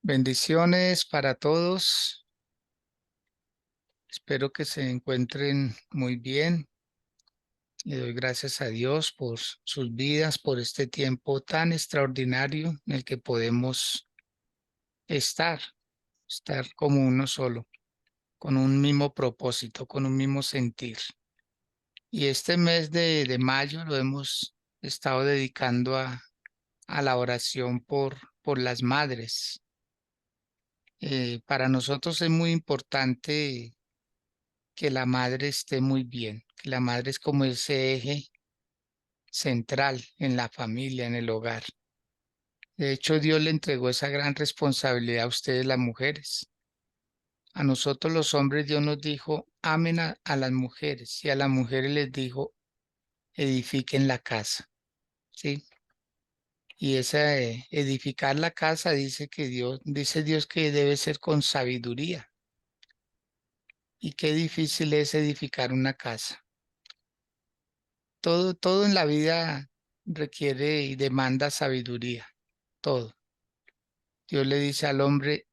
Bendiciones para todos. Espero que se encuentren muy bien. Le doy gracias a Dios por sus vidas, por este tiempo tan extraordinario en el que podemos estar, estar como uno solo, con un mismo propósito, con un mismo sentir. Y este mes de mayo lo hemos estado dedicando a la oración por las madres. Para nosotros es muy importante que la madre esté muy bien, que la madre es como ese eje central en la familia, en el hogar. De hecho, Dios le entregó esa gran responsabilidad a ustedes las mujeres. A nosotros los hombres Dios nos dijo, amen a las mujeres, y a las mujeres les dijo, edifiquen la casa, ¿sí? Y esa edificar la casa dice Dios que debe ser con sabiduría. Y qué difícil es edificar una casa. Todo en la vida requiere y demanda sabiduría, todo. Dios le dice al hombre,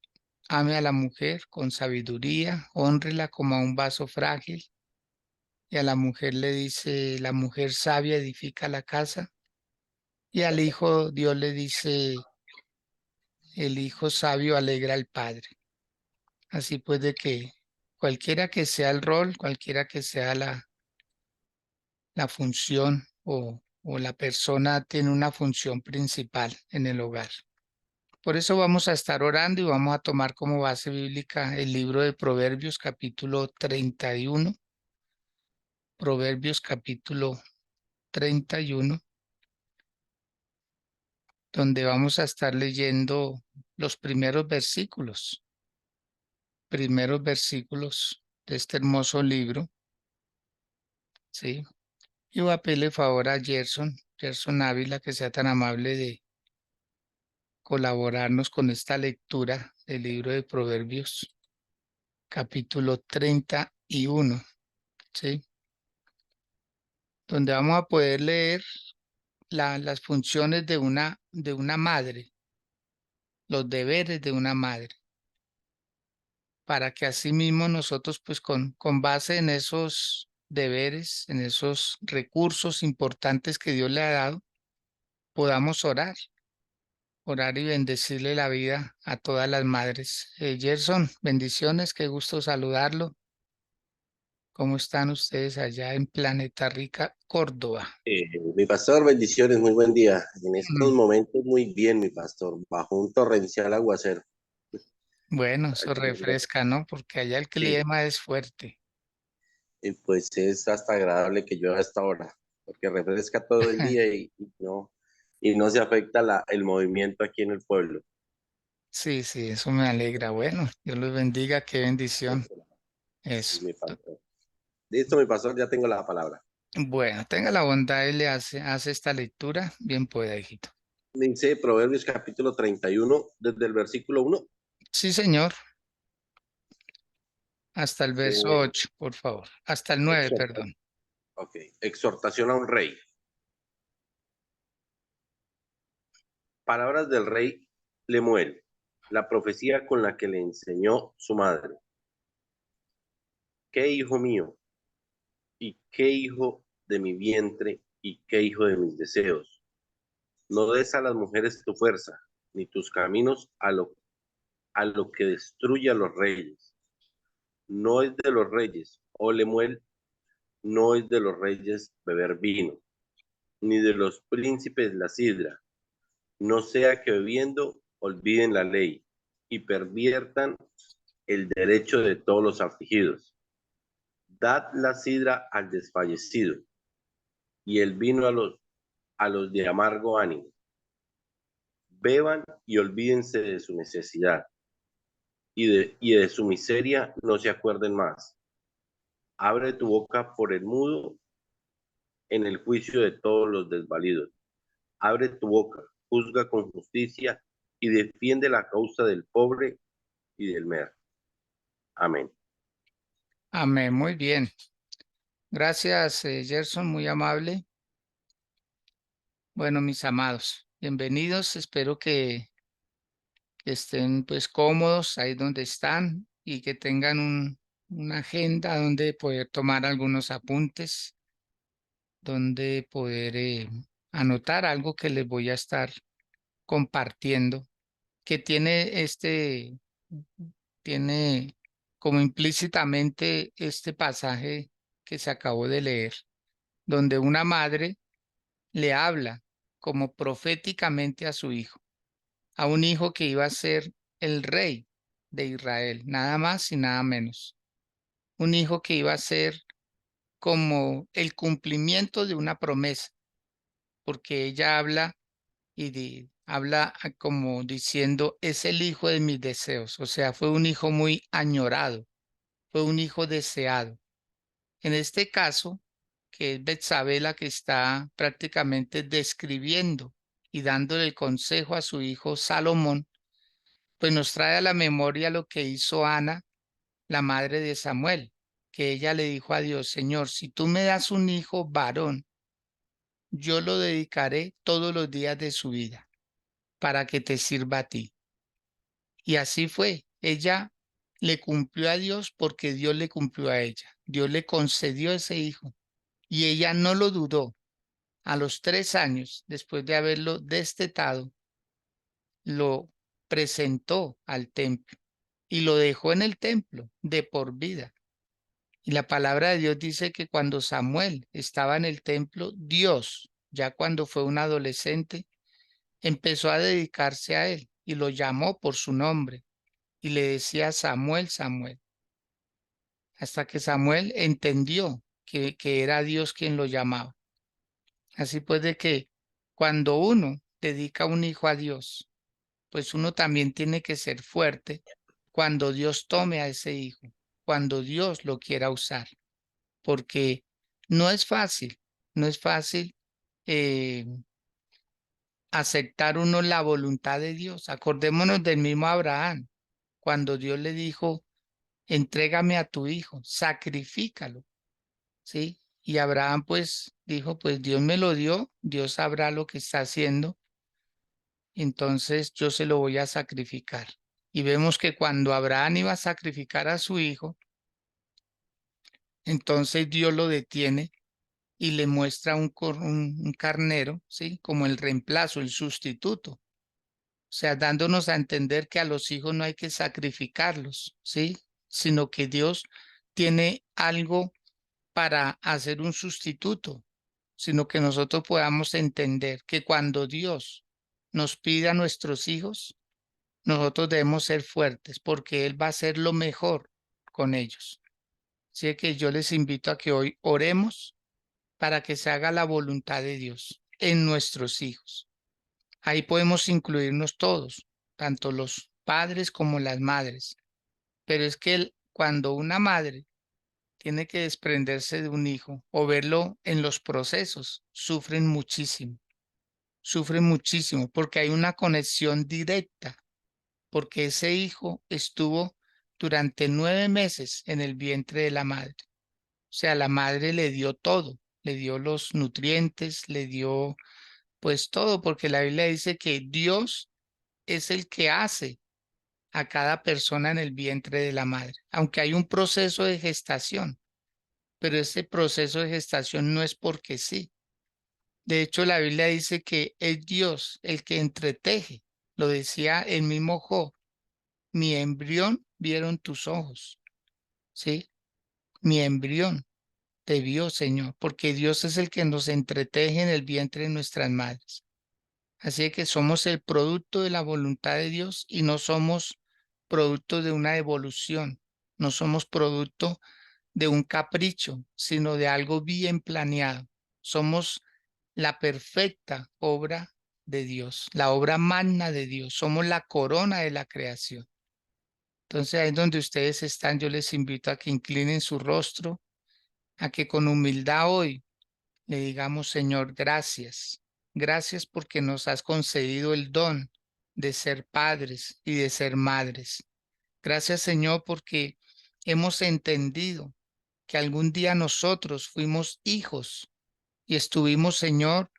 ame a la mujer con sabiduría, hónrela como a un vaso frágil. Y a la mujer le dice, la mujer sabia edifica la casa. Y al hijo, Dios le dice, el hijo sabio alegra al padre. Así pues de que cualquiera que sea el rol, cualquiera que sea la función o la persona tiene una función principal en el hogar. Por eso vamos a estar orando y vamos a tomar como base bíblica el libro de Proverbios capítulo 31. Proverbios capítulo 31, donde vamos a estar leyendo los primeros versículos de este hermoso libro, ¿sí? Y voy a pedirle favor a Gerson Ávila, que sea tan amable de colaborarnos con esta lectura del libro de Proverbios capítulo 31, ¿sí? Donde vamos a poder leer las funciones de una madre, los deberes de una madre, para que asimismo nosotros, pues con base en esos deberes, en esos recursos importantes que Dios le ha dado, podamos orar y bendecirle la vida a todas las madres. Gerson, bendiciones, qué gusto saludarlo. ¿Cómo están ustedes allá en Planeta Rica, Córdoba? Mi pastor, bendiciones, muy buen día. En estos Mm, momentos muy bien, mi pastor, bajo un torrencial aguacero. Bueno, eso Aquí en Colombia. refresca, ¿no? Porque allá el Sí, clima es fuerte. y pues es hasta agradable que llueva a esta hora, porque refresca todo el día y no se afecta el movimiento aquí en el pueblo. Sí, sí, eso me alegra. Bueno, Dios los bendiga, qué bendición. Sí, Eso. mi pastor. Listo, mi pastor, ya tengo la palabra. Bueno, tenga la bondad y hace esta lectura. Bien pueda, hijito. Dice Proverbios capítulo 31 desde el versículo 1. Sí, señor. Hasta el verso Dice, 8, por favor. Hasta el 9, exhorta, perdón. ok, exhortación a un rey. Palabras del rey Lemuel, la profecía con la que le enseñó su madre. ¿Qué hijo mío? ¿Y qué hijo de mi vientre? ¿Y qué hijo de mis deseos? No des a las mujeres tu fuerza, ni tus caminos a lo que destruye a los reyes. No es de los reyes, oh Lemuel, no es de los reyes beber vino, ni de los príncipes la sidra. No sea que bebiendo olviden la ley y perviertan el derecho de todos los afligidos. Dad la sidra al desfallecido y el vino a los de amargo ánimo. Beban y olvídense de su necesidad y de su miseria no se acuerden más. Abre tu boca por el mudo en el juicio de todos los desvalidos. Abre tu boca, juzga con justicia y defiende la causa del pobre y del mer. Amén. Amén, muy bien. Gracias, Gerson, muy amable. Bueno, mis amados, bienvenidos. Espero que estén pues cómodos ahí donde están y que tengan una agenda donde poder tomar algunos apuntes, donde poder anotar algo que les voy a estar compartiendo, que tiene como implícitamente este pasaje que se acabó de leer, donde una madre le habla como proféticamente a su hijo, a un hijo que iba a ser el rey de Israel, nada más y nada menos. Un hijo que iba a ser como el cumplimiento de una promesa, porque ella habla como diciendo, es el hijo de mis deseos, o sea, fue un hijo muy añorado, fue un hijo deseado. En este caso, que es Betsabé la que está prácticamente describiendo y dándole el consejo a su hijo Salomón, pues nos trae a la memoria lo que hizo Ana, la madre de Samuel, que ella le dijo a Dios, Señor, si tú me das un hijo varón, yo lo dedicaré todos los días de su vida para que te sirva a ti. Y así fue. Ella le cumplió a Dios porque Dios le cumplió a ella. Dios le concedió ese hijo y ella no lo dudó. A los 3 años, después de haberlo destetado, lo presentó al templo y lo dejó en el templo de por vida. Y la palabra de Dios dice que cuando Samuel estaba en el templo, Dios, ya cuando fue un adolescente, empezó a dedicarse a él y lo llamó por su nombre y le decía Samuel, Samuel, hasta que Samuel entendió que era Dios quien lo llamaba. Así pues de que cuando uno dedica un hijo a Dios, pues uno también tiene que ser fuerte cuando Dios tome a ese hijo, cuando Dios lo quiera usar, porque no es fácil, no es fácil eh, aceptar uno la voluntad de Dios. Acordémonos del mismo Abraham, cuando Dios le dijo, entrégame a tu hijo, sacrifícalo, ¿sí? Y Abraham pues dijo, pues Dios me lo dio, Dios sabrá lo que está haciendo, entonces yo se lo voy a sacrificar. Y vemos que cuando Abraham iba a sacrificar a su hijo, entonces Dios lo detiene y le muestra un carnero, ¿sí? Como el reemplazo, el sustituto. O sea, dándonos a entender que a los hijos no hay que sacrificarlos, ¿sí? Sino que Dios tiene algo para hacer un sustituto, sino que nosotros podamos entender que cuando Dios nos pida a nuestros hijos, nosotros debemos ser fuertes porque Él va a hacer lo mejor con ellos. Así que yo les invito a que hoy oremos para que se haga la voluntad de Dios en nuestros hijos. Ahí podemos incluirnos todos, tanto los padres como las madres. Pero es que cuando una madre tiene que desprenderse de un hijo o verlo en los procesos, sufren muchísimo porque hay una conexión directa, porque ese hijo estuvo durante 9 meses en el vientre de la madre. O sea, la madre le dio todo, le dio los nutrientes, le dio pues todo, porque la Biblia dice que Dios es el que hace a cada persona en el vientre de la madre, aunque hay un proceso de gestación, pero ese proceso de gestación no es porque sí. De hecho, la Biblia dice que es Dios el que entreteje. Lo decía el mismo Job, mi embrión vieron tus ojos, ¿sí? Mi embrión te vio, Señor, porque Dios es el que nos entreteje en el vientre de nuestras madres. Así que somos el producto de la voluntad de Dios y no somos producto de una evolución, no somos producto de un capricho, sino de algo bien planeado. Somos la perfecta obra de Dios, la obra magna de Dios, somos la corona de la creación. Entonces ahí donde ustedes están, yo les invito a que inclinen su rostro, a que con humildad hoy le digamos, Señor, gracias. Gracias porque nos has concedido el don de ser padres y de ser madres. Gracias, Señor, porque hemos entendido que algún día nosotros fuimos hijos y estuvimos, Señor,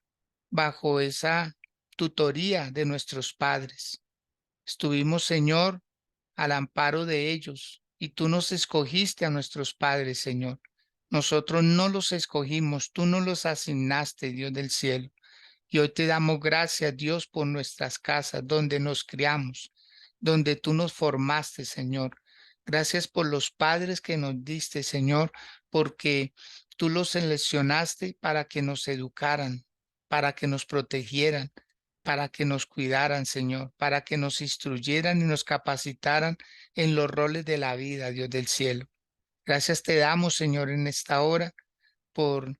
bajo esa tutoría de nuestros padres. Estuvimos, Señor, al amparo de ellos, y tú nos escogiste a nuestros padres, Señor. Nosotros no los escogimos, tú nos los asignaste, Dios del cielo. Y hoy te damos gracias, Dios, por nuestras casas, donde nos criamos, donde tú nos formaste, Señor. Gracias por los padres que nos diste, Señor, porque tú los seleccionaste para que nos educaran, para que nos protegieran, para que nos cuidaran, Señor, para que nos instruyeran y nos capacitaran en los roles de la vida, Dios del cielo. Gracias te damos, Señor, en esta hora por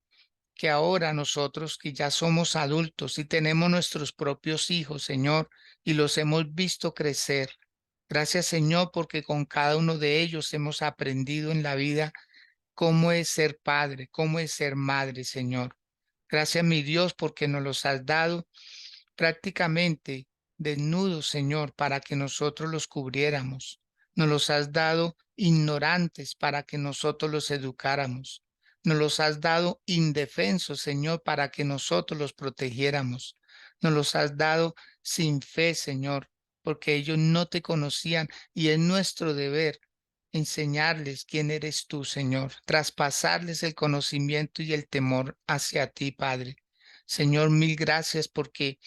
que ahora nosotros que ya somos adultos y tenemos nuestros propios hijos, Señor, y los hemos visto crecer. Gracias, Señor, porque con cada uno de ellos hemos aprendido en la vida cómo es ser padre, cómo es ser madre, Señor. Gracias, mi Dios, porque nos los has dado prácticamente desnudos, Señor, para que nosotros los cubriéramos. Nos los has dado ignorantes para que nosotros los educáramos. Nos los has dado indefensos, Señor, para que nosotros los protegiéramos. Nos los has dado sin fe, Señor, porque ellos no te conocían y es nuestro deber enseñarles quién eres tú, Señor, traspasarles el conocimiento y el temor hacia ti, Padre. Señor, mil gracias porque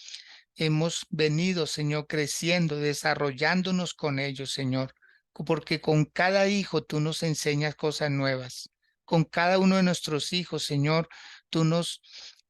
hemos venido, Señor, creciendo, desarrollándonos con ellos, Señor, porque con cada hijo tú nos enseñas cosas nuevas. Con cada uno de nuestros hijos, Señor, tú nos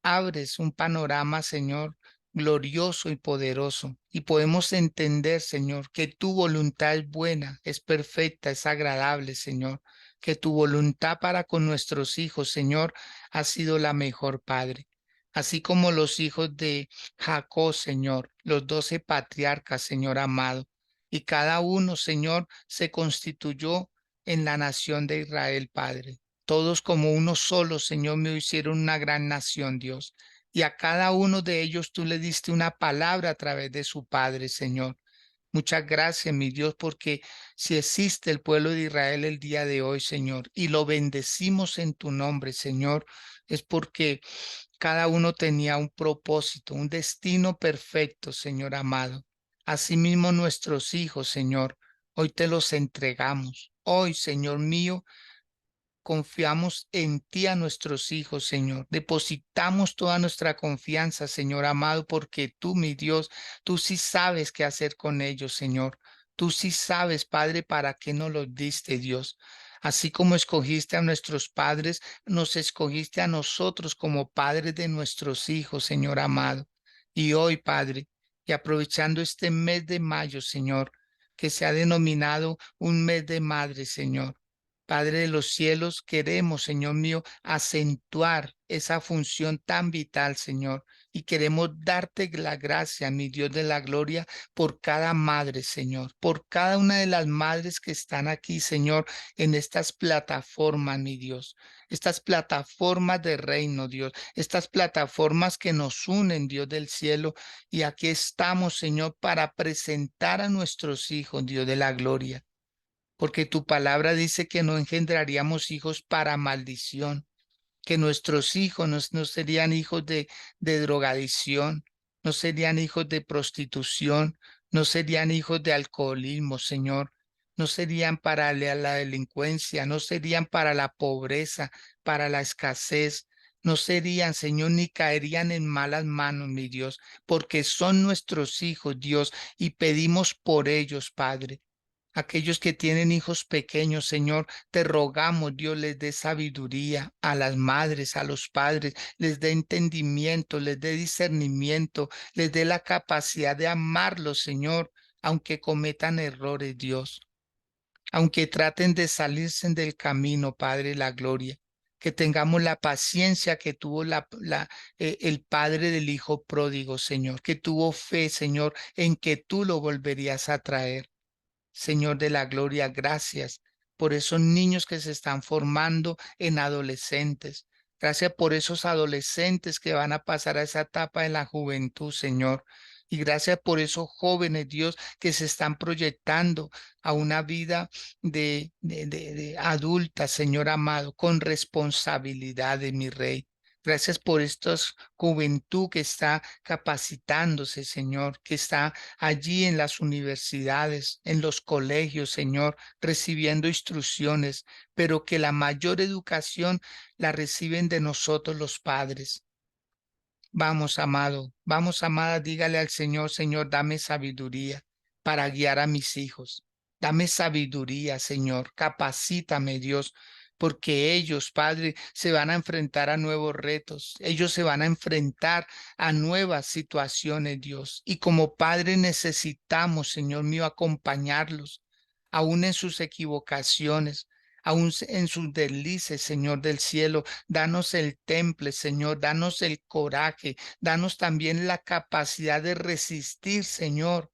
abres un panorama, Señor, glorioso y poderoso. Y podemos entender, Señor, que tu voluntad es buena, es perfecta, es agradable, Señor. Que tu voluntad para con nuestros hijos, Señor, ha sido la mejor, Padre. Así como los hijos de Jacob, Señor, los 12 patriarcas, Señor amado, y cada uno, Señor, se constituyó en la nación de Israel, Padre. Todos como uno solo, Señor, me hicieron una gran nación, Dios. Y a cada uno de ellos tú le diste una palabra a través de su Padre, Señor. Muchas gracias, mi Dios, porque si existe el pueblo de Israel el día de hoy, Señor, y lo bendecimos en tu nombre, Señor, es porque cada uno tenía un propósito, un destino perfecto, Señor amado. Asimismo, nuestros hijos, Señor, hoy te los entregamos. Hoy, Señor mío, confiamos en ti a nuestros hijos, Señor. Depositamos toda nuestra confianza, Señor amado, porque tú, mi Dios, tú sí sabes qué hacer con ellos, Señor. Tú sí sabes, Padre, para qué nos los diste, Dios. Así como escogiste a nuestros padres, nos escogiste a nosotros como padres de nuestros hijos, Señor amado. Y hoy, Padre, y aprovechando este mes de mayo, Señor, que se ha denominado un mes de madre, Señor. Padre de los cielos, queremos, Señor mío, acentuar esa función tan vital, Señor, y queremos darte la gracia, mi Dios de la gloria, por cada madre, Señor, por cada una de las madres que están aquí, Señor, en estas plataformas, mi Dios, estas plataformas de reino, Dios, estas plataformas que nos unen, Dios del cielo, y aquí estamos, Señor, para presentar a nuestros hijos, Dios de la gloria porque tu palabra dice que no engendraríamos hijos para maldición, que nuestros hijos no serían hijos de drogadicción, no serían hijos de prostitución, no serían hijos de alcoholismo, Señor, no serían para la delincuencia, no serían para la pobreza, para la escasez. No serían, Señor, ni caerían en malas manos, mi Dios, porque son nuestros hijos, Dios, y pedimos por ellos, Padre. Aquellos que tienen hijos pequeños, Señor, te rogamos, Dios, les dé sabiduría a las madres, a los padres, les dé entendimiento, les dé discernimiento, les dé la capacidad de amarlos, Señor, aunque cometan errores, Dios, aunque traten de salirse del camino, Padre, la gloria. Que tengamos la paciencia que tuvo el padre del hijo pródigo, Señor, que tuvo fe, Señor, en que tú lo volverías a traer. Señor de la gloria, gracias por esos niños que se están formando en adolescentes. Gracias por esos adolescentes que van a pasar a esa etapa de la juventud, Señor. Y gracias por esos jóvenes, Dios, que se están proyectando a una vida de adulta, Señor amado, con responsabilidad de mi Rey. Gracias por esta juventud que está capacitándose, Señor, que está allí en las universidades, en los colegios, Señor, recibiendo instrucciones, pero que la mayor educación la reciben de nosotros los padres. Vamos, amado, vamos, amada, dígale al Señor, Señor, dame sabiduría para guiar a mis hijos. Dame sabiduría, Señor, capacítame, Dios, porque ellos, Padre, se van a enfrentar a nuevos retos. Ellos se van a enfrentar a nuevas situaciones, Dios. Y como Padre necesitamos, Señor mío, acompañarlos, aún en sus equivocaciones, aún en sus deslices, Señor del cielo. Danos el temple, Señor, danos el coraje, danos también la capacidad de resistir, Señor.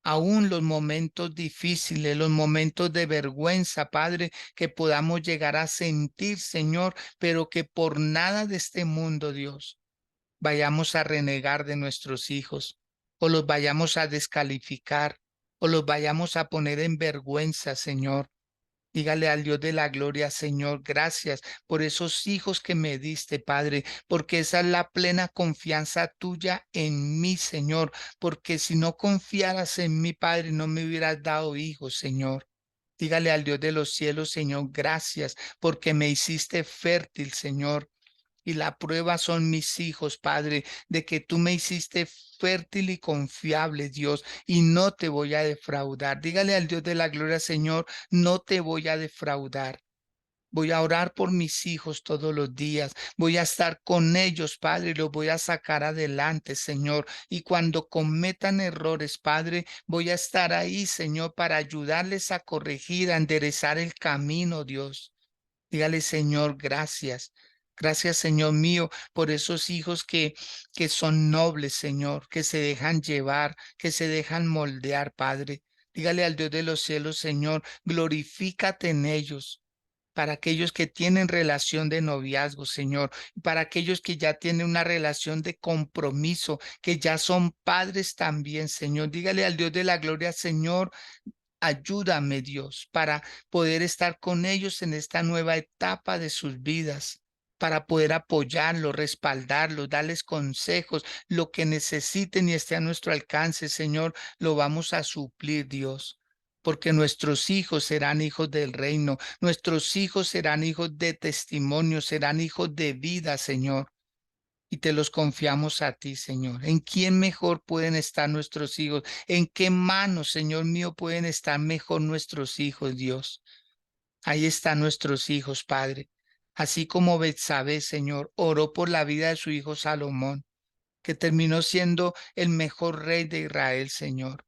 Aún los momentos difíciles, los momentos de vergüenza, Padre, que podamos llegar a sentir, Señor, pero que por nada de este mundo, Dios, vayamos a renegar de nuestros hijos o los vayamos a descalificar o los vayamos a poner en vergüenza, Señor. Dígale al Dios de la gloria, Señor, gracias por esos hijos que me diste, Padre, porque esa es la plena confianza tuya en mí, Señor, porque si no confiaras en mí, Padre, no me hubieras dado hijos, Señor. Dígale al Dios de los cielos, Señor, gracias porque me hiciste fértil, Señor. Y la prueba son mis hijos, Padre, de que tú me hiciste fértil y confiable, Dios, y no te voy a defraudar. Dígale al Dios de la gloria, Señor, no te voy a defraudar. Voy a orar por mis hijos todos los días. Voy a estar con ellos, Padre, y los voy a sacar adelante, Señor. Y cuando cometan errores, Padre, voy a estar ahí, Señor, para ayudarles a corregir, a enderezar el camino, Dios. Dígale, Señor, gracias. Gracias, Señor mío, por esos hijos que son nobles, Señor, que se dejan llevar, que se dejan moldear, Padre. Dígale al Dios de los cielos, Señor, glorifícate en ellos. Para aquellos que tienen relación de noviazgo, Señor, para aquellos que ya tienen una relación de compromiso, que ya son padres también, Señor. Dígale al Dios de la gloria, Señor, ayúdame, Dios, para poder estar con ellos en esta nueva etapa de sus vidas, para poder apoyarlos, respaldarlos, darles consejos, lo que necesiten y esté a nuestro alcance, Señor, lo vamos a suplir, Dios. Porque nuestros hijos serán hijos del reino, nuestros hijos serán hijos de testimonio, serán hijos de vida, Señor, y te los confiamos a ti, Señor. ¿En quién mejor pueden estar nuestros hijos? ¿En qué manos, Señor mío, pueden estar mejor nuestros hijos, Dios? Ahí están nuestros hijos, Padre. Así como Betsabé, Señor, oró por la vida de su hijo Salomón, que terminó siendo el mejor rey de Israel, Señor,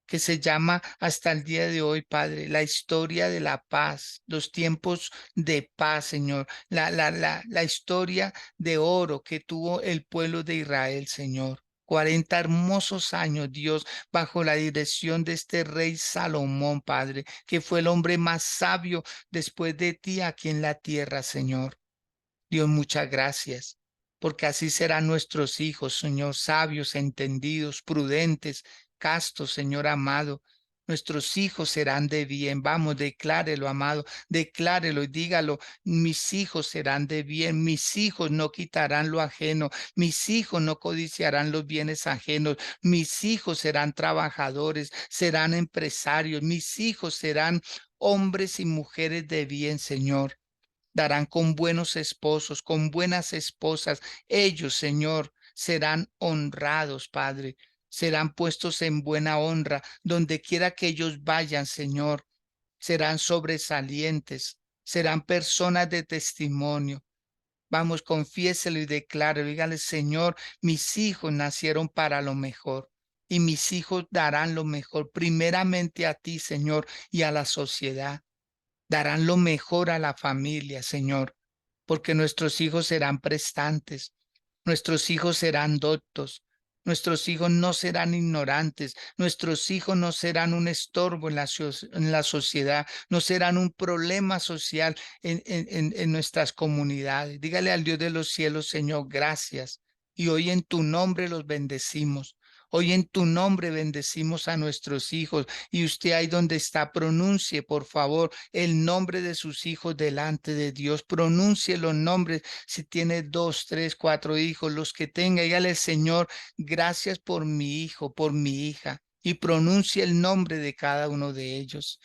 que se llama hasta el día de hoy, Padre, la historia de la paz, los tiempos de paz, Señor, la historia de oro que tuvo el pueblo de Israel, Señor. 40 hermosos años, Dios, bajo la dirección de este rey Salomón, Padre, que fue el hombre más sabio después de ti aquí en la tierra, Señor. Dios, muchas gracias, porque así serán nuestros hijos, Señor, sabios, entendidos, prudentes, castos, Señor amado. Nuestros hijos serán de bien. Vamos, declárelo, amado, declárelo y dígalo. Mis hijos serán de bien. Mis hijos no quitarán lo ajeno. Mis hijos no codiciarán los bienes ajenos. Mis hijos serán trabajadores, serán empresarios. Mis hijos serán hombres y mujeres de bien, Señor. Darán con buenos esposos, con buenas esposas. Ellos, Señor, serán honrados, Padre. Serán puestos en buena honra donde quiera que ellos vayan, Señor. Serán sobresalientes, serán personas de testimonio. Vamos, confiéselo y declare, dígale, Señor, mis hijos nacieron para lo mejor y mis hijos darán lo mejor, primeramente a ti, Señor, y a la sociedad. Darán lo mejor a la familia, Señor, porque nuestros hijos serán prestantes, nuestros hijos serán doctos, nuestros hijos no serán ignorantes, nuestros hijos no serán un estorbo en la sociedad, no serán un problema social en nuestras comunidades. Dígale al Dios de los cielos, Señor, gracias. Y hoy en tu nombre los bendecimos. Hoy en tu nombre bendecimos a nuestros hijos y usted ahí donde está, pronuncie por favor el nombre de sus hijos delante de Dios. Pronuncie los nombres si tiene 2, 3, 4 hijos, los que tenga. Dígale, Señor, gracias por mi hijo, por mi hija. Y pronuncie el nombre de cada uno de ellos.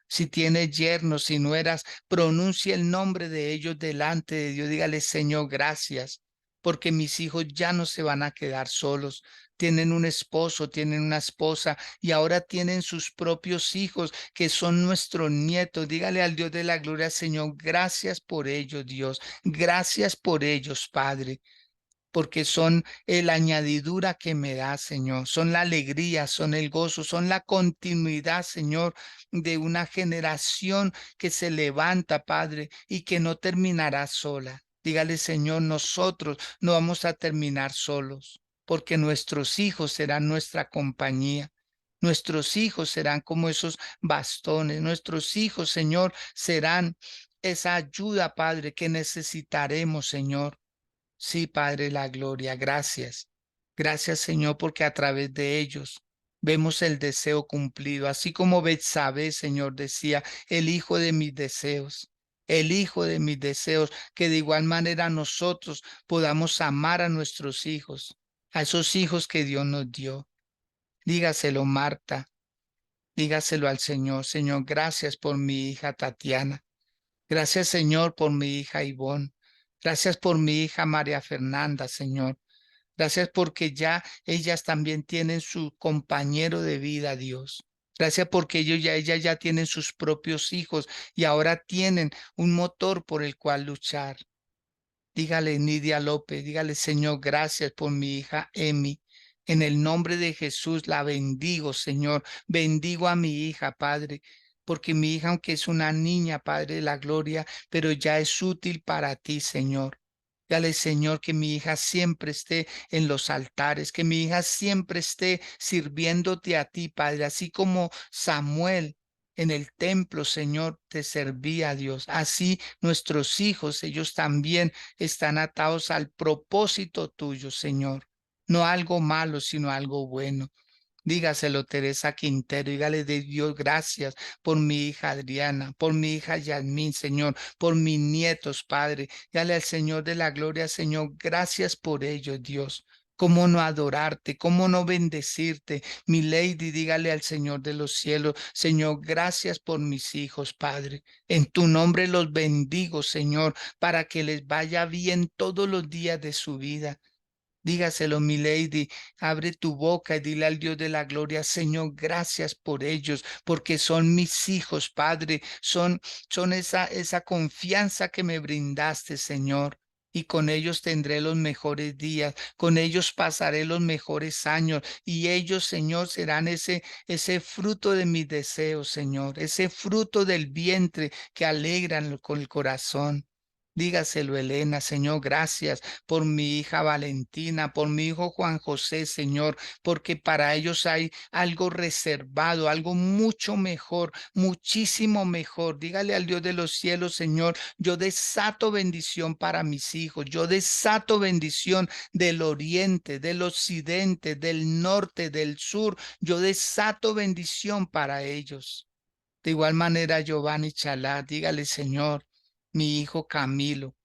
Si tiene yernos, si nueras, pronuncie el nombre de ellos delante de Dios. Dígale, Señor, gracias, porque mis hijos ya no se van a quedar solos. Tienen un esposo, tienen una esposa y ahora tienen sus propios hijos que son nuestros nietos. Dígale al Dios de la gloria, Señor, gracias por ellos, Dios. Gracias por ellos, Padre, porque son la añadidura que me da, Señor. Son la alegría, son el gozo, son la continuidad, Señor, de una generación que se levanta, Padre, y que no terminará sola. Dígale, Señor, nosotros no vamos a terminar solos, porque nuestros hijos serán nuestra compañía. Nuestros hijos serán como esos bastones. Nuestros hijos, Señor, serán esa ayuda, Padre, que necesitaremos, Señor. Sí, Padre, la gloria, gracias. Gracias, Señor, porque a través de ellos vemos el deseo cumplido, así como Betsabé, Señor, decía, el hijo de mis deseos, el hijo de mis deseos, que de igual manera nosotros podamos amar a nuestros hijos, a esos hijos que Dios nos dio. Dígaselo, Marta, dígaselo al Señor. Señor, gracias por mi hija Tatiana. Gracias, Señor, por mi hija Ivonne. Gracias por mi hija María Fernanda, Señor. Gracias porque ya ellas también tienen su compañero de vida, Dios. Gracias porque ellas ya tienen sus propios hijos y ahora tienen un motor por el cual luchar. Dígale, Nidia López, dígale, Señor, gracias por mi hija Emi. En el nombre de Jesús la bendigo, Señor. Bendigo a mi hija, Padre, porque mi hija, aunque es una niña, Padre de la gloria, pero ya es útil para ti, Señor. Dale, Señor, que mi hija siempre esté en los altares, que mi hija siempre esté sirviéndote a ti, Padre, así como Samuel en el templo, Señor, te servía a Dios. Así nuestros hijos, ellos también están atados al propósito tuyo, Señor. No algo malo, sino algo bueno. Dígaselo, Teresa Quintero, dígale de Dios gracias por mi hija Adriana, por mi hija Yasmín, Señor, por mis nietos, Padre. Dale al Señor de la gloria, Señor, gracias por ellos, Dios. ¿Cómo no adorarte? ¿Cómo no bendecirte? Mi Lady, dígale al Señor de los cielos, Señor, gracias por mis hijos, Padre. En tu nombre los bendigo, Señor, para que les vaya bien todos los días de su vida. Dígaselo, mi lady, abre tu boca y dile al Dios de la gloria, Señor, gracias por ellos, porque son mis hijos, Padre, son esa confianza que me brindaste, Señor. Y con ellos tendré los mejores días, con ellos pasaré los mejores años, y ellos, Señor, serán ese fruto de mis deseos, Señor, ese fruto del vientre que alegran con el corazón. Dígaselo, Elena, Señor, gracias por mi hija Valentina, por mi hijo Juan José, Señor, porque para ellos hay algo reservado, algo mucho mejor, muchísimo mejor. Dígale al Dios de los cielos, Señor, yo desato bendición para mis hijos, yo desato bendición del oriente, del occidente, del norte, del sur, yo desato bendición para ellos. De igual manera, Giovanni Chalá, dígale, Señor, mi hijo Camilo.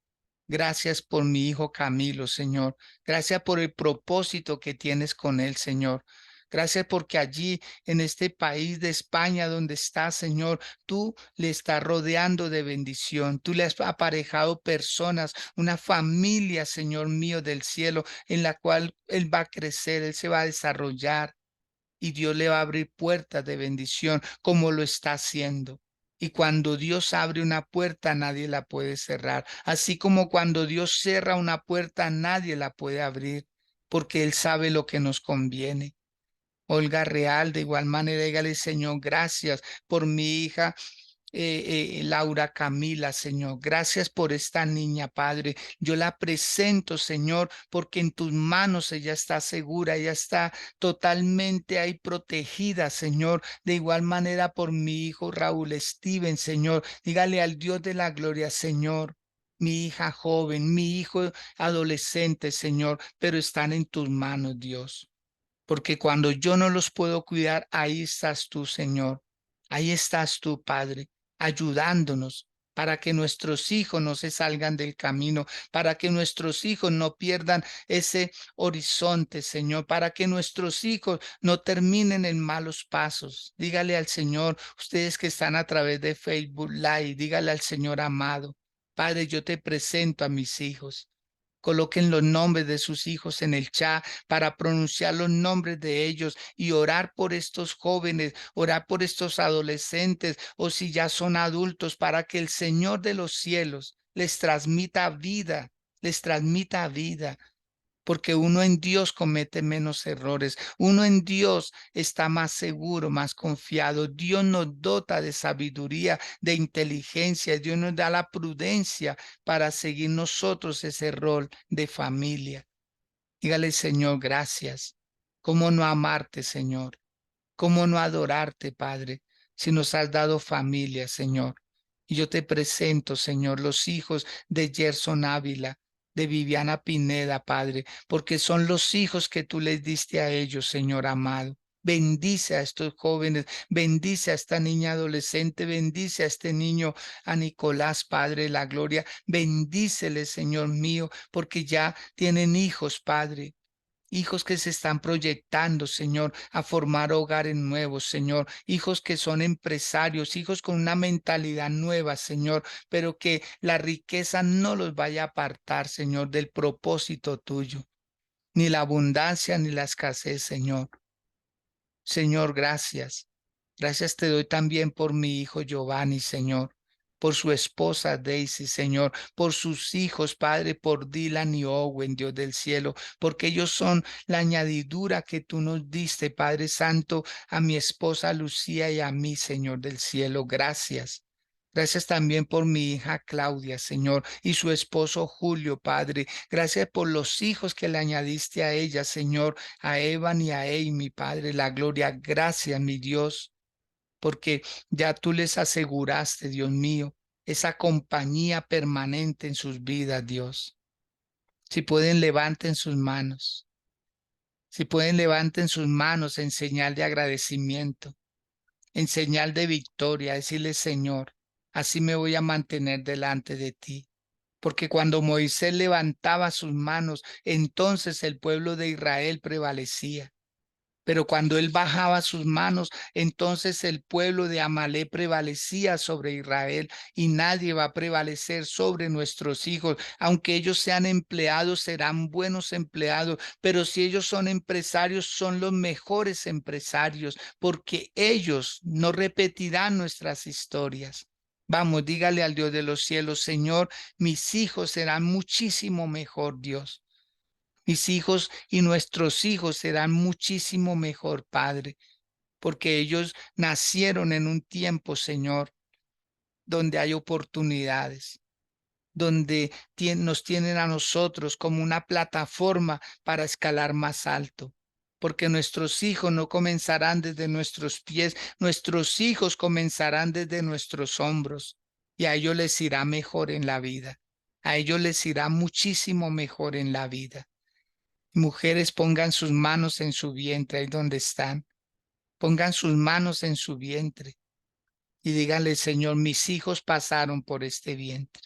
Gracias por mi hijo Camilo, Señor. Gracias por el propósito que tienes con él, Señor. Gracias porque allí en este país de España donde está, Señor, tú le estás rodeando de bendición. Tú le has aparejado personas, una familia, Señor mío del cielo, en la cual él va a crecer, él se va a desarrollar y Dios le va a abrir puertas de bendición como lo está haciendo. Y cuando Dios abre una puerta, nadie la puede cerrar. Así como cuando Dios cierra una puerta, nadie la puede abrir, porque Él sabe lo que nos conviene. Olga Real, de igual manera, dígale, Señor, gracias por mi hija Laura Camila, Señor. Gracias por esta niña, Padre. Yo la presento, Señor, porque en tus manos ella está segura, ella está totalmente ahí protegida, Señor. De igual manera por mi hijo Raúl Steven, Señor. Dígale al Dios de la gloria, Señor. Mi hija joven, mi hijo adolescente, Señor, pero están en tus manos, Dios, porque cuando yo no los puedo cuidar, ahí estás tú, Señor. Ahí estás tú, Padre, ayudándonos para que nuestros hijos no se salgan del camino, para que nuestros hijos no pierdan ese horizonte, Señor, para que nuestros hijos no terminen en malos pasos. Dígale al Señor, ustedes que están a través de Facebook Live, dígale al Señor amado, Padre, yo te presento a mis hijos. Coloquen los nombres de sus hijos en el chat para pronunciar los nombres de ellos y orar por estos jóvenes, orar por estos adolescentes o si ya son adultos, para que el Señor de los cielos les transmita vida, porque uno en Dios comete menos errores, uno en Dios está más seguro, más confiado. Dios nos dota de sabiduría, de inteligencia, Dios nos da la prudencia para seguir nosotros ese rol de familia. Dígale, Señor, gracias. ¿Cómo no amarte, Señor? ¿Cómo no adorarte, Padre, si nos has dado familia, Señor? Y yo te presento, Señor, los hijos de Gerson Ávila, de Viviana Pineda, Padre, porque son los hijos que tú les diste a ellos, Señor amado. Bendice a estos jóvenes, bendice a esta niña adolescente, bendice a este niño, a Nicolás, Padre de la gloria, bendícele, Señor mío, porque ya tienen hijos, Padre, hijos que se están proyectando, Señor, a formar hogares nuevos, Señor, hijos que son empresarios, hijos con una mentalidad nueva, Señor, pero que la riqueza no los vaya a apartar, Señor, del propósito tuyo, ni la abundancia ni la escasez, Señor. Señor, gracias. Gracias te doy también por mi hijo Giovanni, Señor, por su esposa Daisy, Señor, por sus hijos, Padre, por Dylan y Owen, Dios del cielo, porque ellos son la añadidura que tú nos diste, Padre Santo, a mi esposa Lucía y a mí, Señor del cielo. Gracias. Gracias también por mi hija Claudia, Señor, y su esposo Julio, Padre. Gracias por los hijos que le añadiste a ella, Señor, a Evan y a Amy, Padre, la gloria. Gracias, mi Dios, porque ya tú les aseguraste, Dios mío, esa compañía permanente en sus vidas, Dios. Si pueden, levanten sus manos. Si pueden, levanten sus manos en señal de agradecimiento, en señal de victoria, decirle, Señor, así me voy a mantener delante de ti. Porque cuando Moisés levantaba sus manos, entonces el pueblo de Israel prevalecía. Pero cuando él bajaba sus manos, entonces el pueblo de Amalek prevalecía sobre Israel y nadie va a prevalecer sobre nuestros hijos. Aunque ellos sean empleados, serán buenos empleados, pero si ellos son empresarios, son los mejores empresarios, porque ellos no repetirán nuestras historias. Vamos, dígale al Dios de los cielos, Señor, mis hijos serán muchísimo mejor, Dios. Mis hijos y nuestros hijos serán muchísimo mejor, Padre, porque ellos nacieron en un tiempo, Señor, donde hay oportunidades, donde nos tienen a nosotros como una plataforma para escalar más alto. Porque nuestros hijos no comenzarán desde nuestros pies, nuestros hijos comenzarán desde nuestros hombros y a ellos les irá mejor en la vida. A ellos les irá muchísimo mejor en la vida. Mujeres, pongan sus manos en su vientre, ahí donde están. Pongan sus manos en su vientre y díganle, Señor, mis hijos pasaron por este vientre.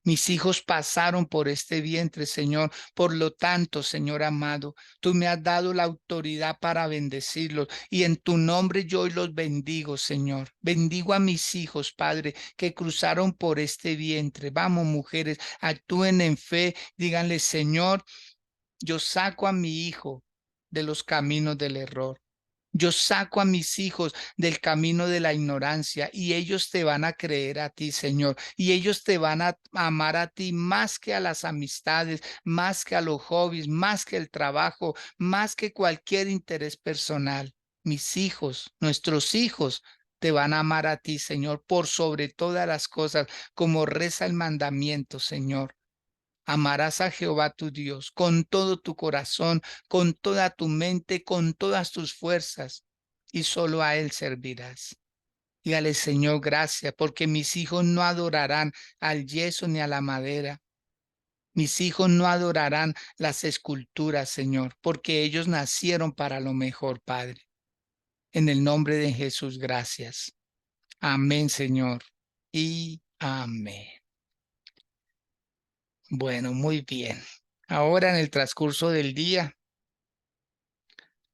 Mis hijos pasaron por este vientre, Señor. Por lo tanto, Señor amado, tú me has dado la autoridad para bendecirlos y en tu nombre yo hoy los bendigo, Señor. Bendigo a mis hijos, Padre, que cruzaron por este vientre. Vamos, mujeres, actúen en fe. Díganle, Señor, yo saco a mi hijo de los caminos del error. Yo saco a mis hijos del camino de la ignorancia y ellos te van a creer a ti, Señor. Y ellos te van a amar a ti más que a las amistades, más que a los hobbies, más que el trabajo, más que cualquier interés personal. Mis hijos, nuestros hijos, te van a amar a ti, Señor, por sobre todas las cosas, como reza el mandamiento, Señor. Amarás a Jehová tu Dios con todo tu corazón, con toda tu mente, con todas tus fuerzas, y solo a Él servirás. Dígale, Señor, gracias, porque mis hijos no adorarán al yeso ni a la madera, Mis hijos no adorarán las esculturas, Señor, porque ellos nacieron para lo mejor, Padre. En el nombre de Jesús, gracias. Amén, Señor. Y amén. Bueno, muy bien. Ahora en el transcurso del día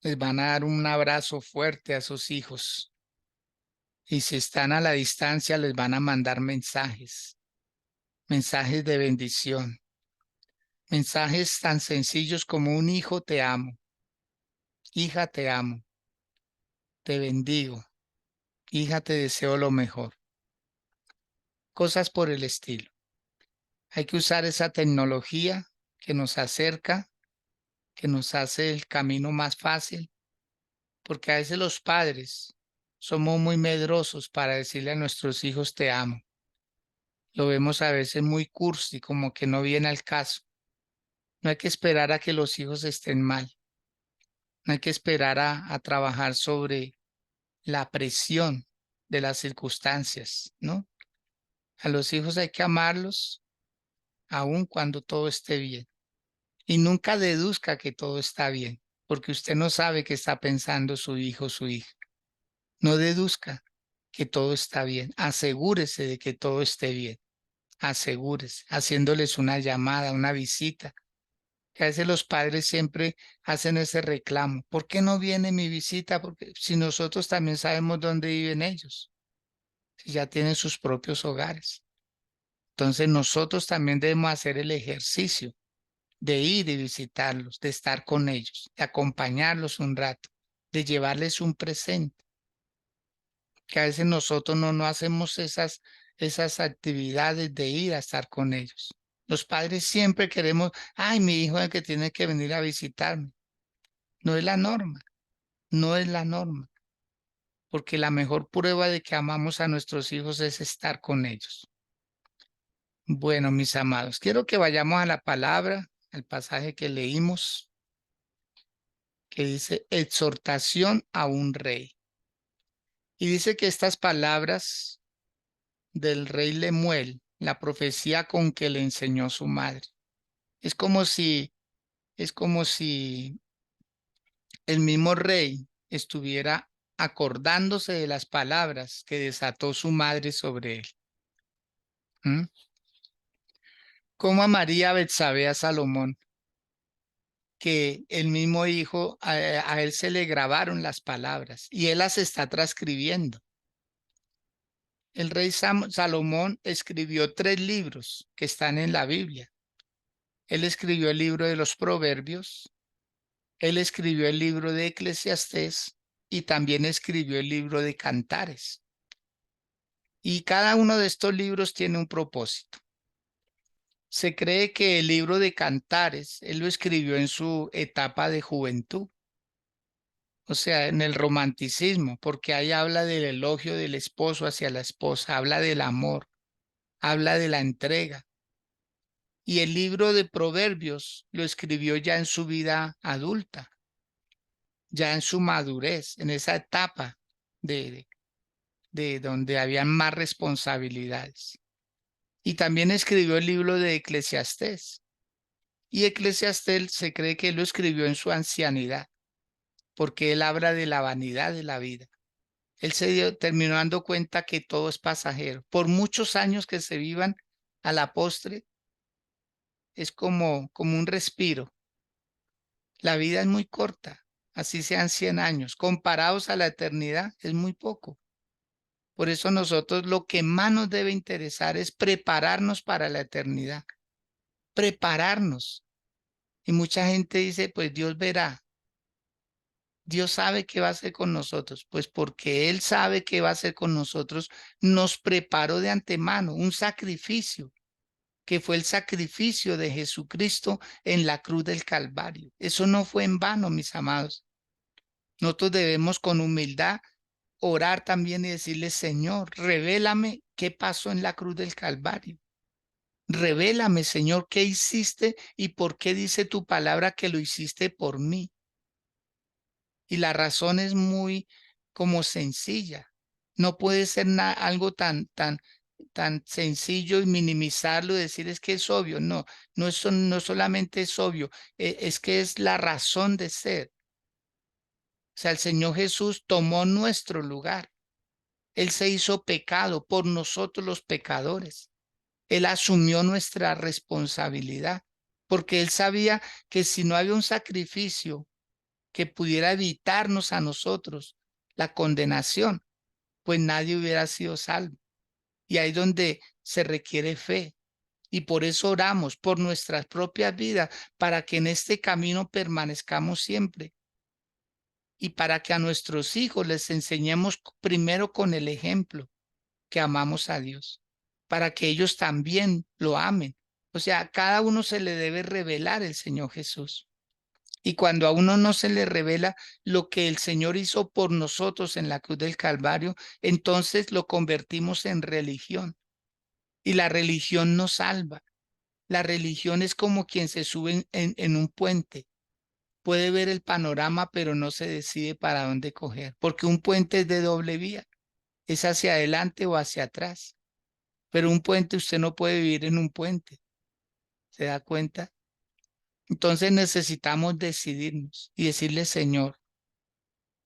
les van a dar un abrazo fuerte a sus hijos. Y si están a la distancia, les van a mandar mensajes, mensajes de bendición, mensajes tan sencillos como un hijo te amo, hija te amo, te bendigo, hija te deseo lo mejor, cosas por el estilo. Hay que usar esa tecnología que nos acerca, que nos hace el camino más fácil, porque a veces los padres somos muy medrosos para decirle a nuestros hijos te amo. Lo vemos a veces muy cursi, como que no viene al caso. No hay que esperar a que los hijos estén mal. No hay que esperar a trabajar sobre la presión de las circunstancias, ¿no? A los hijos hay que amarlos aun cuando todo esté bien. Y nunca deduzca que todo está bien, porque usted no sabe qué está pensando su hijo o su hija. No deduzca que todo está bien. Asegúrese de que todo esté bien. Asegúrese, haciéndoles una llamada, una visita. Que a veces los padres siempre hacen ese reclamo. ¿Por qué no viene mi visita? Porque si nosotros también sabemos dónde viven ellos, si ya tienen sus propios hogares. Entonces nosotros también debemos hacer el ejercicio de ir y visitarlos, de estar con ellos, de acompañarlos un rato, de llevarles un presente. Que a veces nosotros no hacemos esas actividades de ir a estar con ellos. Los padres siempre queremos, ay, mi hijo es el que tiene que venir a visitarme. No es la norma, no es la norma, porque la mejor prueba de que amamos a nuestros hijos es estar con ellos. Bueno, mis amados, quiero que vayamos a la palabra, al pasaje que leímos, que dice exhortación a un rey. Y dice que estas palabras del rey Lemuel, la profecía con que le enseñó su madre, es como si, es como si el mismo rey estuviera acordándose de las palabras que desató su madre sobre él. ¿Mm? ¿Cómo amaría Betsabé a Salomón? Que el mismo hijo, a él se le grabaron las palabras y él las está transcribiendo. El rey Salomón escribió 3 libros que están en la Biblia. Él escribió el libro de los Proverbios, él escribió el libro de Eclesiastés y también escribió el libro de Cantares. Y cada uno de estos libros tiene un propósito. Se cree que el libro de Cantares, él lo escribió en su etapa de juventud, o sea, en el romanticismo, porque ahí habla del elogio del esposo hacia la esposa, habla del amor, habla de la entrega. Y el libro de Proverbios lo escribió ya en su vida adulta, ya en su madurez, en esa etapa de, de donde habían más responsabilidades. Y también escribió el libro de Eclesiastés. Y Eclesiastés se cree que él lo escribió en su ancianidad, porque él habla de la vanidad de la vida. Él terminó dando cuenta que todo es pasajero. Por muchos años que se vivan a la postre, es como un respiro. La vida es muy corta, así sean 100 años. Comparados a la eternidad, es muy poco. Por eso nosotros lo que más nos debe interesar es prepararnos para la eternidad. Prepararnos. Y mucha gente dice, pues Dios verá. Dios sabe qué va a hacer con nosotros, pues porque Él sabe qué va a hacer con nosotros, nos preparó de antemano un sacrificio, que fue el sacrificio de Jesucristo en la cruz del Calvario. Eso no fue en vano, mis amados. Nosotros debemos con humildad orar también y decirle, Señor, revélame qué pasó en la cruz del Calvario. Revélame, Señor, qué hiciste y por qué dice tu palabra que lo hiciste por mí. Y la razón es muy como sencilla. No puede ser algo tan tan sencillo y minimizarlo y decir es que es obvio. No, no solamente es obvio, es que es la razón de ser. O sea, el Señor Jesús tomó nuestro lugar. Él se hizo pecado por nosotros los pecadores. Él asumió nuestra responsabilidad porque él sabía que si no había un sacrificio que pudiera evitarnos a nosotros la condenación, pues nadie hubiera sido salvo. Y ahí donde se requiere fe. Y por eso oramos por nuestras propias vidas, para que en este camino permanezcamos siempre y para que a nuestros hijos les enseñemos primero con el ejemplo que amamos a Dios, para que ellos también lo amen. O sea, a cada uno se le debe revelar el Señor Jesús. Y cuando a uno no se le revela lo que el Señor hizo por nosotros en la cruz del Calvario, entonces lo convertimos en religión. Y la religión no salva. La religión es como quien se sube en un puente. Puede ver el panorama, pero no se decide para dónde coger, porque un puente es de doble vía, es hacia adelante o hacia atrás. Pero un puente, usted no puede vivir en un puente, ¿se da cuenta? Entonces necesitamos decidirnos y decirle, Señor,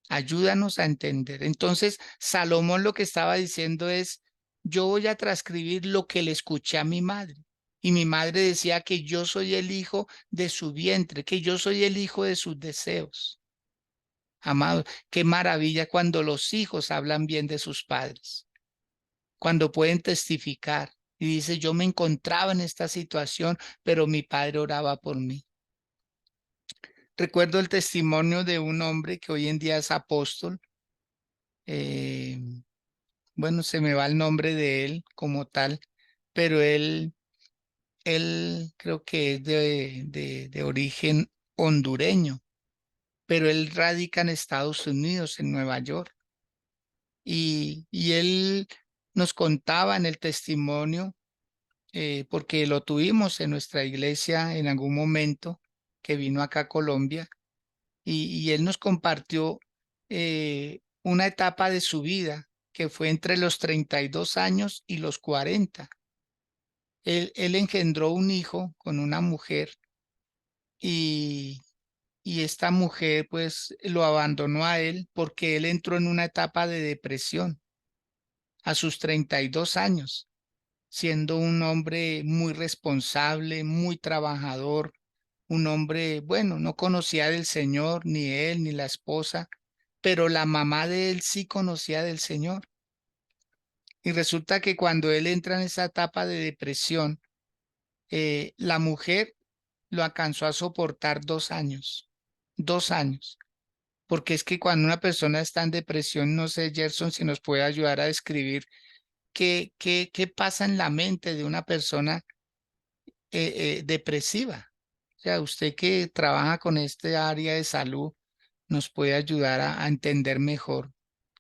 ayúdanos a entender. Entonces, Salomón lo que estaba diciendo es, yo voy a transcribir lo que le escuché a mi madre. Y mi madre decía que yo soy el hijo de su vientre, que yo soy el hijo de sus deseos. Amado, qué maravilla cuando los hijos hablan bien de sus padres, cuando pueden testificar y dice, yo me encontraba en esta situación, pero mi padre oraba por mí. Recuerdo el testimonio de un hombre que hoy en día es apóstol. eh, bueno, se me va el nombre de él como tal, pero él creo que es de origen hondureño, pero él radica en Estados Unidos, en Nueva York. Y él nos contaba en el testimonio, porque lo tuvimos en nuestra iglesia en algún momento que vino acá a Colombia, y él nos compartió una etapa de su vida que fue entre los 32 años y los 40. Él engendró un hijo con una mujer y, y esta mujer pues lo abandonó a él porque él entró en una etapa de depresión a sus 32 años, siendo un hombre muy responsable, muy trabajador, un hombre, bueno, no conocía del Señor, ni él, ni la esposa, pero la mamá de él sí conocía del Señor. Y resulta que cuando él entra en esa etapa de depresión, la mujer lo alcanzó a soportar 2 años, 2 años. Porque es que cuando una persona está en depresión, no sé, Gerson, si nos puede ayudar a describir qué pasa en la mente de una persona depresiva. O sea, usted que trabaja con este área de salud, nos puede ayudar a entender mejor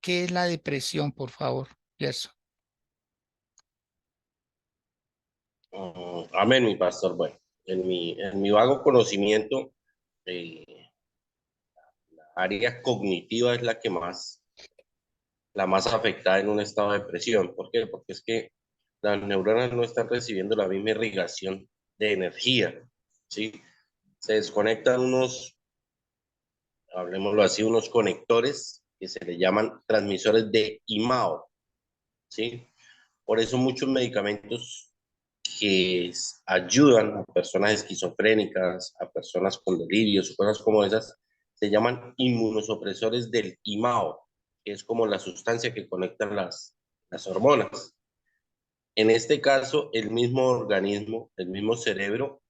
qué es la depresión, por favor, Gerson. Amén, mi pastor. Bueno, en mi vago conocimiento, eh, la área cognitiva es la más afectada en un estado de depresión. ¿Por qué? Porque es que las neuronas no están recibiendo la misma irrigación de energía, ¿sí? Se desconectan hablemoslo así, unos conectores que se le llaman transmisores de IMAO, ¿sí? Por eso muchos medicamentos que ayudan a personas esquizofrénicas, a personas con delirios o cosas como esas, se llaman inmunosupresores del IMAO, que es como la sustancia que conecta las hormonas. En este caso, el mismo organismo, el mismo cerebro,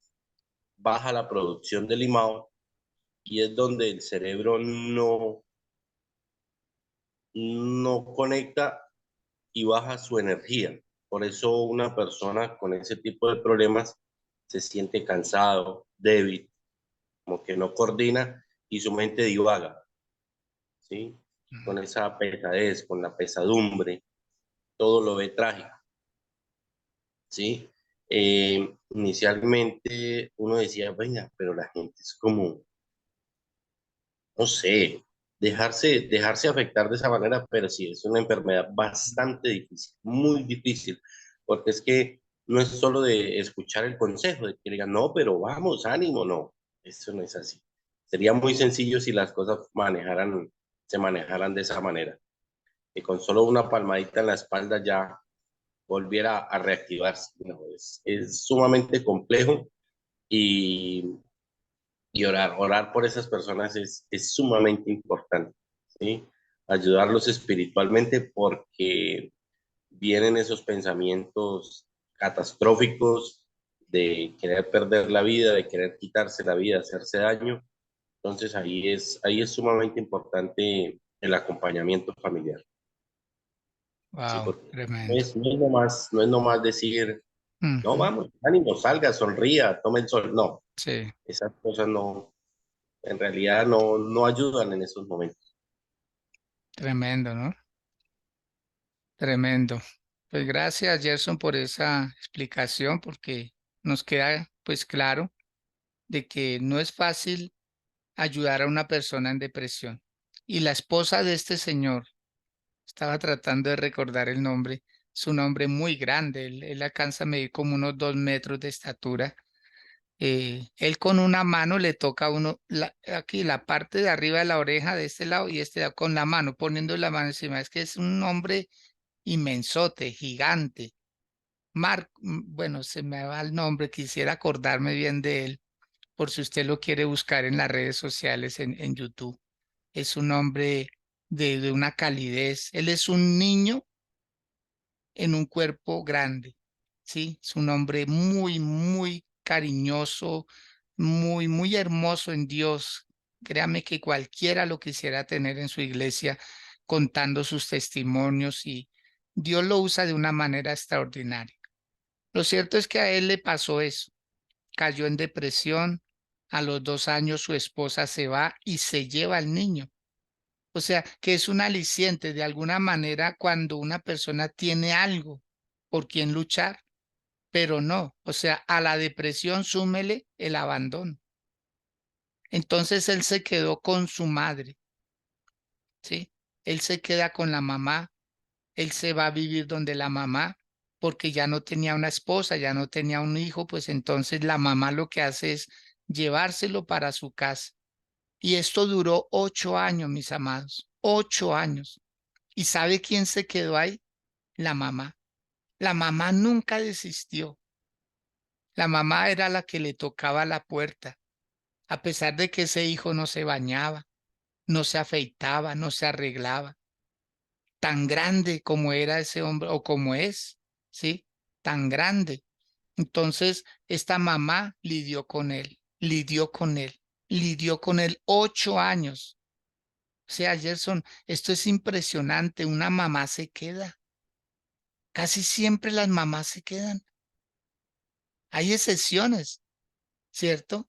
baja la producción del IMAO y es donde el cerebro no conecta y baja su energía. Por eso una persona con ese tipo de problemas se siente cansado, débil, como que no coordina y su mente divaga, ¿sí? Mm. Con esa pesadez, con la pesadumbre, todo lo ve trágico, ¿sí? Inicialmente uno decía, venga, pero la gente es como, no sé, dejarse afectar de esa manera, pero sí, es una enfermedad bastante difícil, muy difícil, porque es que no es solo de escuchar el consejo, de que le digan, no, pero vamos, ánimo, no, eso no es así. Sería muy sencillo si las cosas se manejaran de esa manera, que con solo una palmadita en la espalda ya volviera a reactivarse. No, es sumamente complejo y, y orar por esas personas es sumamente importante, ¿sí? Ayudarlos espiritualmente porque vienen esos pensamientos catastróficos de querer perder la vida, de querer quitarse la vida, hacerse daño. Entonces ahí es sumamente importante el acompañamiento familiar. Sí, Wow, porque tremendo. no es nomás decir, no, Ujú, vamos, ánimo, salga, sonría, tome el sol. No, sí, esas cosas no, en realidad no ayudan en esos momentos. tremendo, ¿no? Tremendo. Pues gracias, Gerson, por esa explicación, porque nos queda pues claro de que no es fácil ayudar a una persona en depresión. Y la esposa de este señor, estaba tratando de recordar el nombre, es un hombre muy grande, él alcanza a medir como unos 2 metros de estatura. Él con una mano le toca a uno aquí la parte de arriba de la oreja de este lado y este lado con la mano, poniendo la mano encima. Es que es un hombre inmensote, gigante. Bueno, se me va el nombre, quisiera acordarme bien de él, por si usted lo quiere buscar en las redes sociales, en YouTube. Es un hombre de una calidez. Él es un niño en un cuerpo grande, ¿sí? Es un hombre muy, muy cariñoso, muy, muy hermoso en Dios. Créame que cualquiera lo quisiera tener en su iglesia contando sus testimonios y Dios lo usa de una manera extraordinaria. Lo cierto es que a él le pasó eso, cayó en depresión, a los 2 años su esposa se va y se lleva al niño. O sea, que es un aliciente de alguna manera cuando una persona tiene algo por quien luchar, pero no, o sea, a la depresión súmele el abandono. Entonces él se quedó con su madre, ¿sí? Él se queda con la mamá, él se va a vivir donde la mamá, porque ya no tenía una esposa, ya no tenía un hijo, pues entonces la mamá lo que hace es llevárselo para su casa. Y esto duró 8 años, mis amados, 8 años. ¿Y sabe quién se quedó ahí? La mamá. La mamá nunca desistió. La mamá era la que le tocaba la puerta, a pesar de que ese hijo no se bañaba, no se afeitaba, no se arreglaba. Tan grande como era ese hombre, o como es, ¿sí? Tan grande. Entonces, esta mamá lidió con él, lidió con él, lidió con él 8 años. O sea, Gerson, esto es impresionante. Una mamá se queda. Casi siempre las mamás se quedan. Hay excepciones, ¿cierto?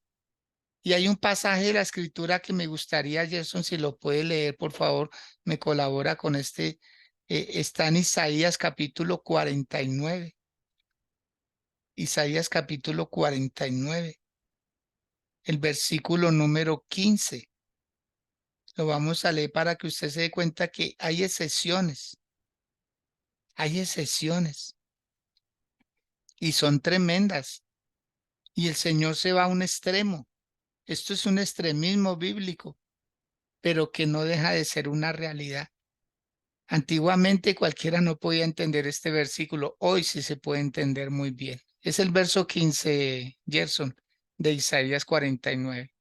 Y hay un pasaje de la escritura que me gustaría, Gerson, si lo puede leer, por favor, me colabora con este. Está en Isaías capítulo 49. Isaías capítulo 49, el versículo número 15. Lo vamos a leer para que usted se dé cuenta que hay excepciones y son tremendas. Y el Señor se va a un extremo. Esto es un extremismo bíblico, pero que no deja de ser una realidad. Antiguamente cualquiera no podía entender este versículo, hoy sí se puede entender muy bien. Es el verso 15, Gerson, de Isaías 49.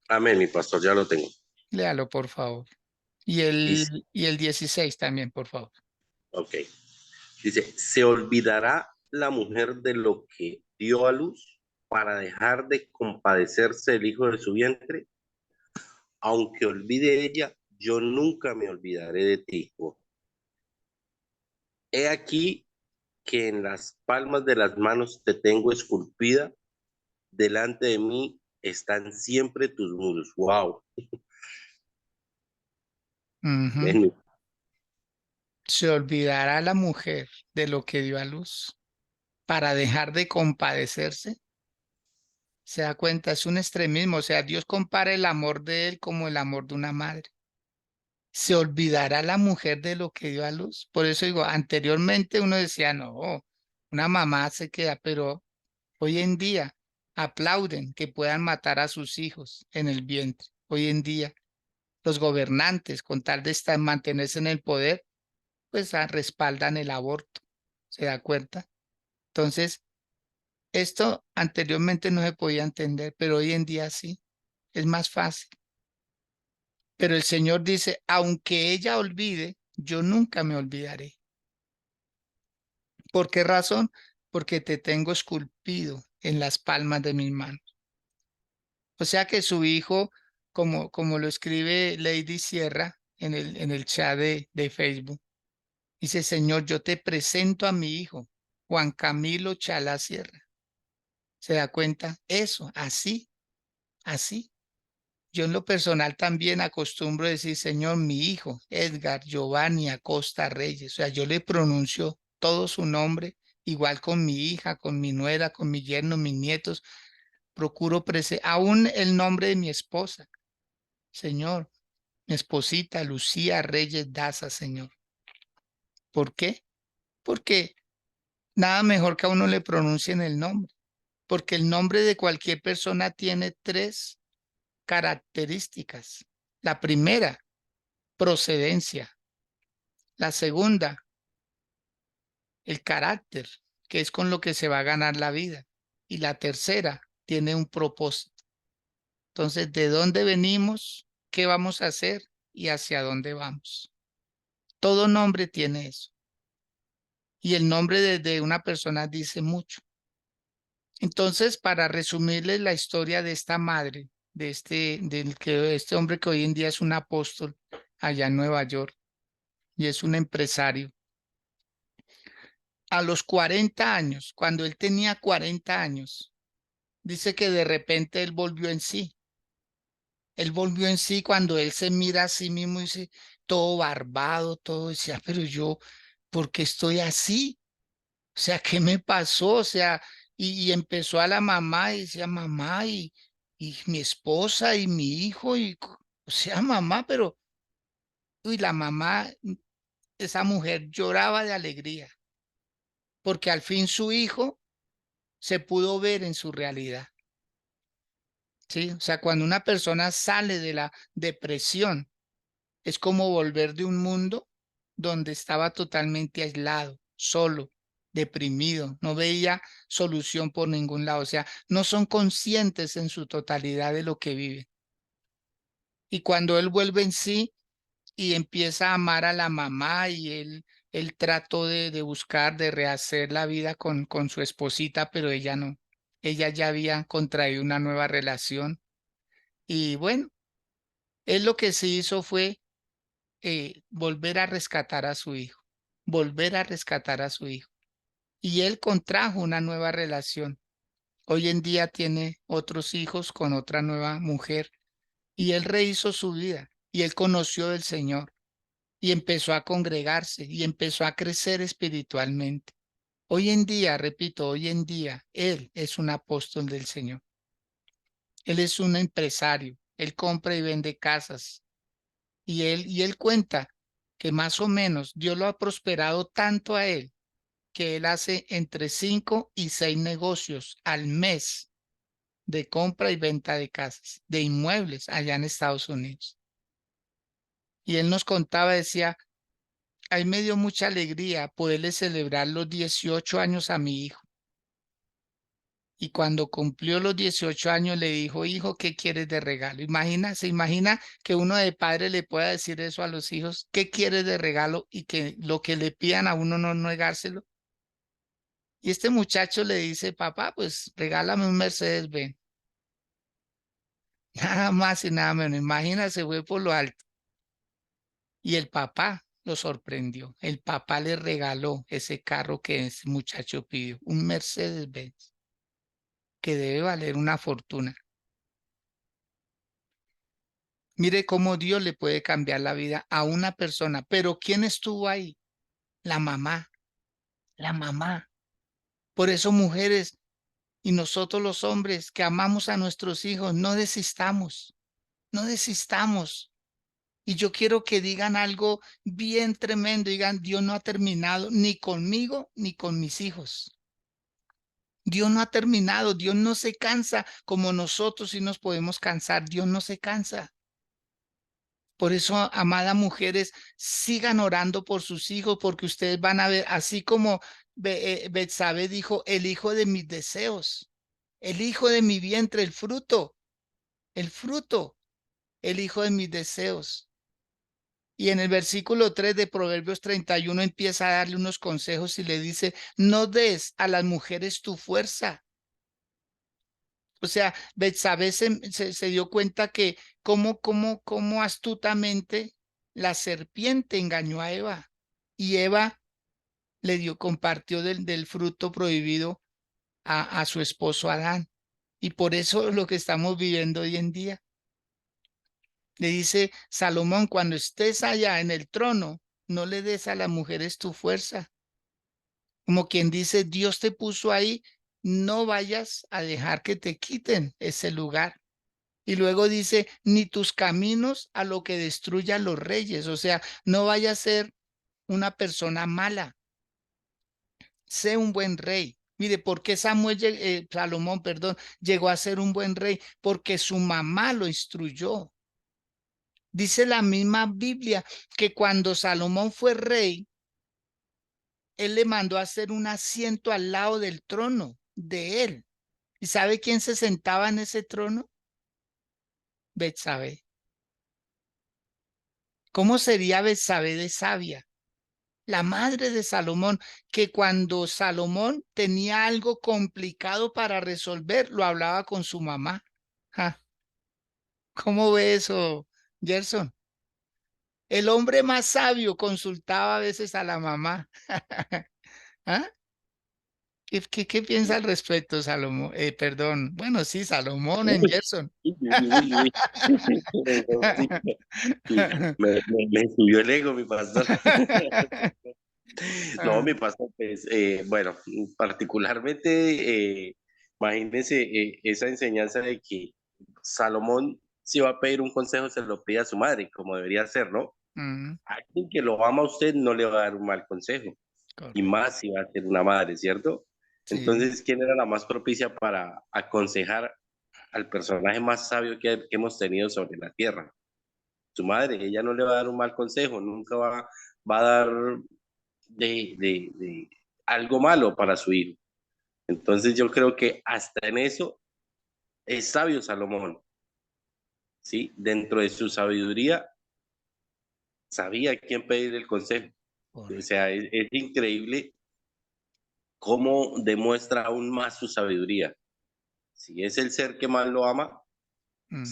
Amén, mi pastor, ya lo tengo. Léalo, por favor. Dice, Y el 16 también, por favor. ok. Dice, ¿se olvidará la mujer de lo que dio a luz para dejar de compadecerse el hijo de su vientre? Aunque olvide ella, yo nunca me olvidaré de ti, hijo. He aquí que en las palmas de las manos te tengo esculpida, delante de mí están siempre tus muros. Wow. Ujú. Ven, Se olvidará la mujer de lo que dio a luz para dejar de compadecerse. Se da cuenta, es un extremismo. O sea, Dios compara el amor de él como el amor de una madre. Se olvidará la mujer de lo que dio a luz. Por eso digo, anteriormente uno decía, no. Una mamá se queda, pero hoy en día aplauden que puedan matar a sus hijos en el vientre. Hoy en día los gobernantes, con tal de estar, mantenerse en el poder, pues respaldan el aborto. ¿Se da cuenta? Entonces, esto anteriormente no se podía entender, pero hoy en día sí, es más fácil. Pero el Señor dice, aunque ella olvide, yo nunca me olvidaré. ¿Por qué razón? Porque te tengo esculpido en las palmas de mis manos. O sea que su hijo, como lo escribe Lady Sierra en el chat de Facebook, dice, Señor, yo te presento a mi hijo, Juan Camilo Chalá Sierra. ¿Se da cuenta? Eso, así, así. Yo en lo personal también acostumbro decir, Señor, mi hijo, Edgar Giovanni Acosta Reyes. O sea, yo le pronuncio todo su nombre, igual con mi hija, con mi nuera, con mi yerno, mis nietos. Procuro aún el nombre de mi esposa, Señor, mi esposita Lucía Reyes Daza, Señor. ¿Por qué? Porque nada mejor que a uno le pronuncien el nombre. Porque el nombre de cualquier persona tiene tres características. La primera, procedencia. La segunda, el carácter, que es con lo que se va a ganar la vida. Y la tercera, tiene un propósito. Entonces, ¿de dónde venimos? ¿Qué vamos a hacer? ¿Y hacia dónde vamos? Todo nombre tiene eso. Y el nombre de una persona dice mucho. Entonces, para resumirles la historia de esta madre, este hombre que hoy en día es un apóstol allá en Nueva York y es un empresario, a los 40 años, cuando él tenía 40 años, dice que de repente él volvió en sí. Él volvió en sí cuando él se mira a sí mismo y dice, todo barbado, todo, decía, pero yo, ¿por qué estoy así? O sea, ¿qué me pasó? O sea, y empezó a la mamá y decía, mamá, y mi esposa y mi hijo, o sea, mamá, pero, uy, la mamá, esa mujer lloraba de alegría, porque al fin su hijo se pudo ver en su realidad, ¿sí? O sea, cuando una persona sale de la depresión, es como volver de un mundo donde estaba totalmente aislado, solo, deprimido, no veía solución por ningún lado. O sea, no son conscientes en su totalidad de lo que viven. Y cuando él vuelve en sí y empieza a amar a la mamá y él trató de buscar, de rehacer la vida con su esposita, pero ella no. Ella ya había contraído una nueva relación. Y bueno, él lo que sí hizo fue volver a rescatar a su hijo, volver a rescatar a su hijo. Y él contrajo una nueva relación. Hoy en día tiene otros hijos con otra nueva mujer y él rehizo su vida y él conoció del Señor y empezó a congregarse y empezó a crecer espiritualmente. Hoy en día, repito, hoy en día, él es un apóstol del Señor. Él es un empresario. Él compra y vende casas. Y él cuenta que más o menos Dios lo ha prosperado tanto a él que él hace entre 5 y 6 negocios al mes de compra y venta de casas, de inmuebles allá en Estados Unidos. Y él nos contaba, decía, ahí me dio mucha alegría poderle celebrar los 18 años a mi hijo. Y cuando cumplió los 18 años le dijo, hijo, ¿qué quieres de regalo? Se imagina que uno de padre le pueda decir eso a los hijos, ¿qué quieres de regalo? Y que lo que le pidan a uno no negárselo. Y este muchacho le dice, papá, pues regálame un Mercedes-Benz. Nada más y nada menos. Imagínate, fue por lo alto. Y el papá lo sorprendió. El papá le regaló ese carro que ese muchacho pidió, un Mercedes-Benz, que debe valer una fortuna. Mire cómo Dios le puede cambiar la vida a una persona. Pero ¿quién estuvo ahí? La mamá, la mamá. Por eso, mujeres y nosotros los hombres que amamos a nuestros hijos, no desistamos, no desistamos. Y yo quiero que digan algo bien tremendo, digan, Dios no ha terminado ni conmigo ni con mis hijos. Dios no ha terminado, Dios no se cansa como nosotros sí nos podemos cansar, Dios no se cansa. Por eso, amadas mujeres, sigan orando por sus hijos, porque ustedes van a ver, así como Betsabe dijo, el hijo de mis deseos, el hijo de mi vientre, el fruto, el hijo de mis deseos. Y en el versículo 3 de Proverbios 31 empieza a darle unos consejos y le dice, no des a las mujeres tu fuerza. O sea, Betsabé se dio cuenta que cómo astutamente la serpiente engañó a Eva y Eva compartió del fruto prohibido a su esposo Adán. Y por eso es lo que estamos viviendo hoy en día. Le dice Salomón, cuando estés allá en el trono, no le des a las mujeres tu fuerza. Como quien dice, Dios te puso ahí, no vayas a dejar que te quiten ese lugar. Y luego dice, ni tus caminos a lo que destruya a los reyes. O sea, no vaya a ser una persona mala. Sé un buen rey. Mire, ¿por qué Salomón, perdón, llegó a ser un buen rey? Porque su mamá lo instruyó. Dice la misma Biblia que cuando Salomón fue rey, él le mandó a hacer un asiento al lado del trono de él. ¿Y sabe quién se sentaba en ese trono? Betsabé. ¿Cómo sería Betsabé de sabia? La madre de Salomón, que cuando Salomón tenía algo complicado para resolver, lo hablaba con su mamá. Ja, ¿cómo ve eso, Gerson? El hombre más sabio consultaba a veces a la mamá. ¿Ah? ¿Qué piensa al respecto, Salomón? Perdón, bueno, sí, Salomón en Uy, Gerson. uy. Sí, me subió el ego, mi pastor. No, Ah, mi pastor, pues, bueno, particularmente, imagínese esa enseñanza de que Salomón, si va a pedir un consejo, se lo pide a su madre, como debería ser, ¿no? mm, Alguien que lo ama a usted no le va a dar un mal consejo, y correcto. más si va a ser una madre, ¿cierto? Sí. Entonces, ¿quién era la más propicia para aconsejar al personaje más sabio que hemos tenido sobre la tierra? Su madre. Ella no le va a dar un mal consejo, nunca va a dar de algo malo para su hijo. Entonces yo creo que hasta en eso es sabio Salomón, ¿sí? Dentro de su sabiduría sabía a quién pedir el consejo. O Correcto. sea, es increíble cómo demuestra aún más su sabiduría. Si es el ser que más lo ama, Mm,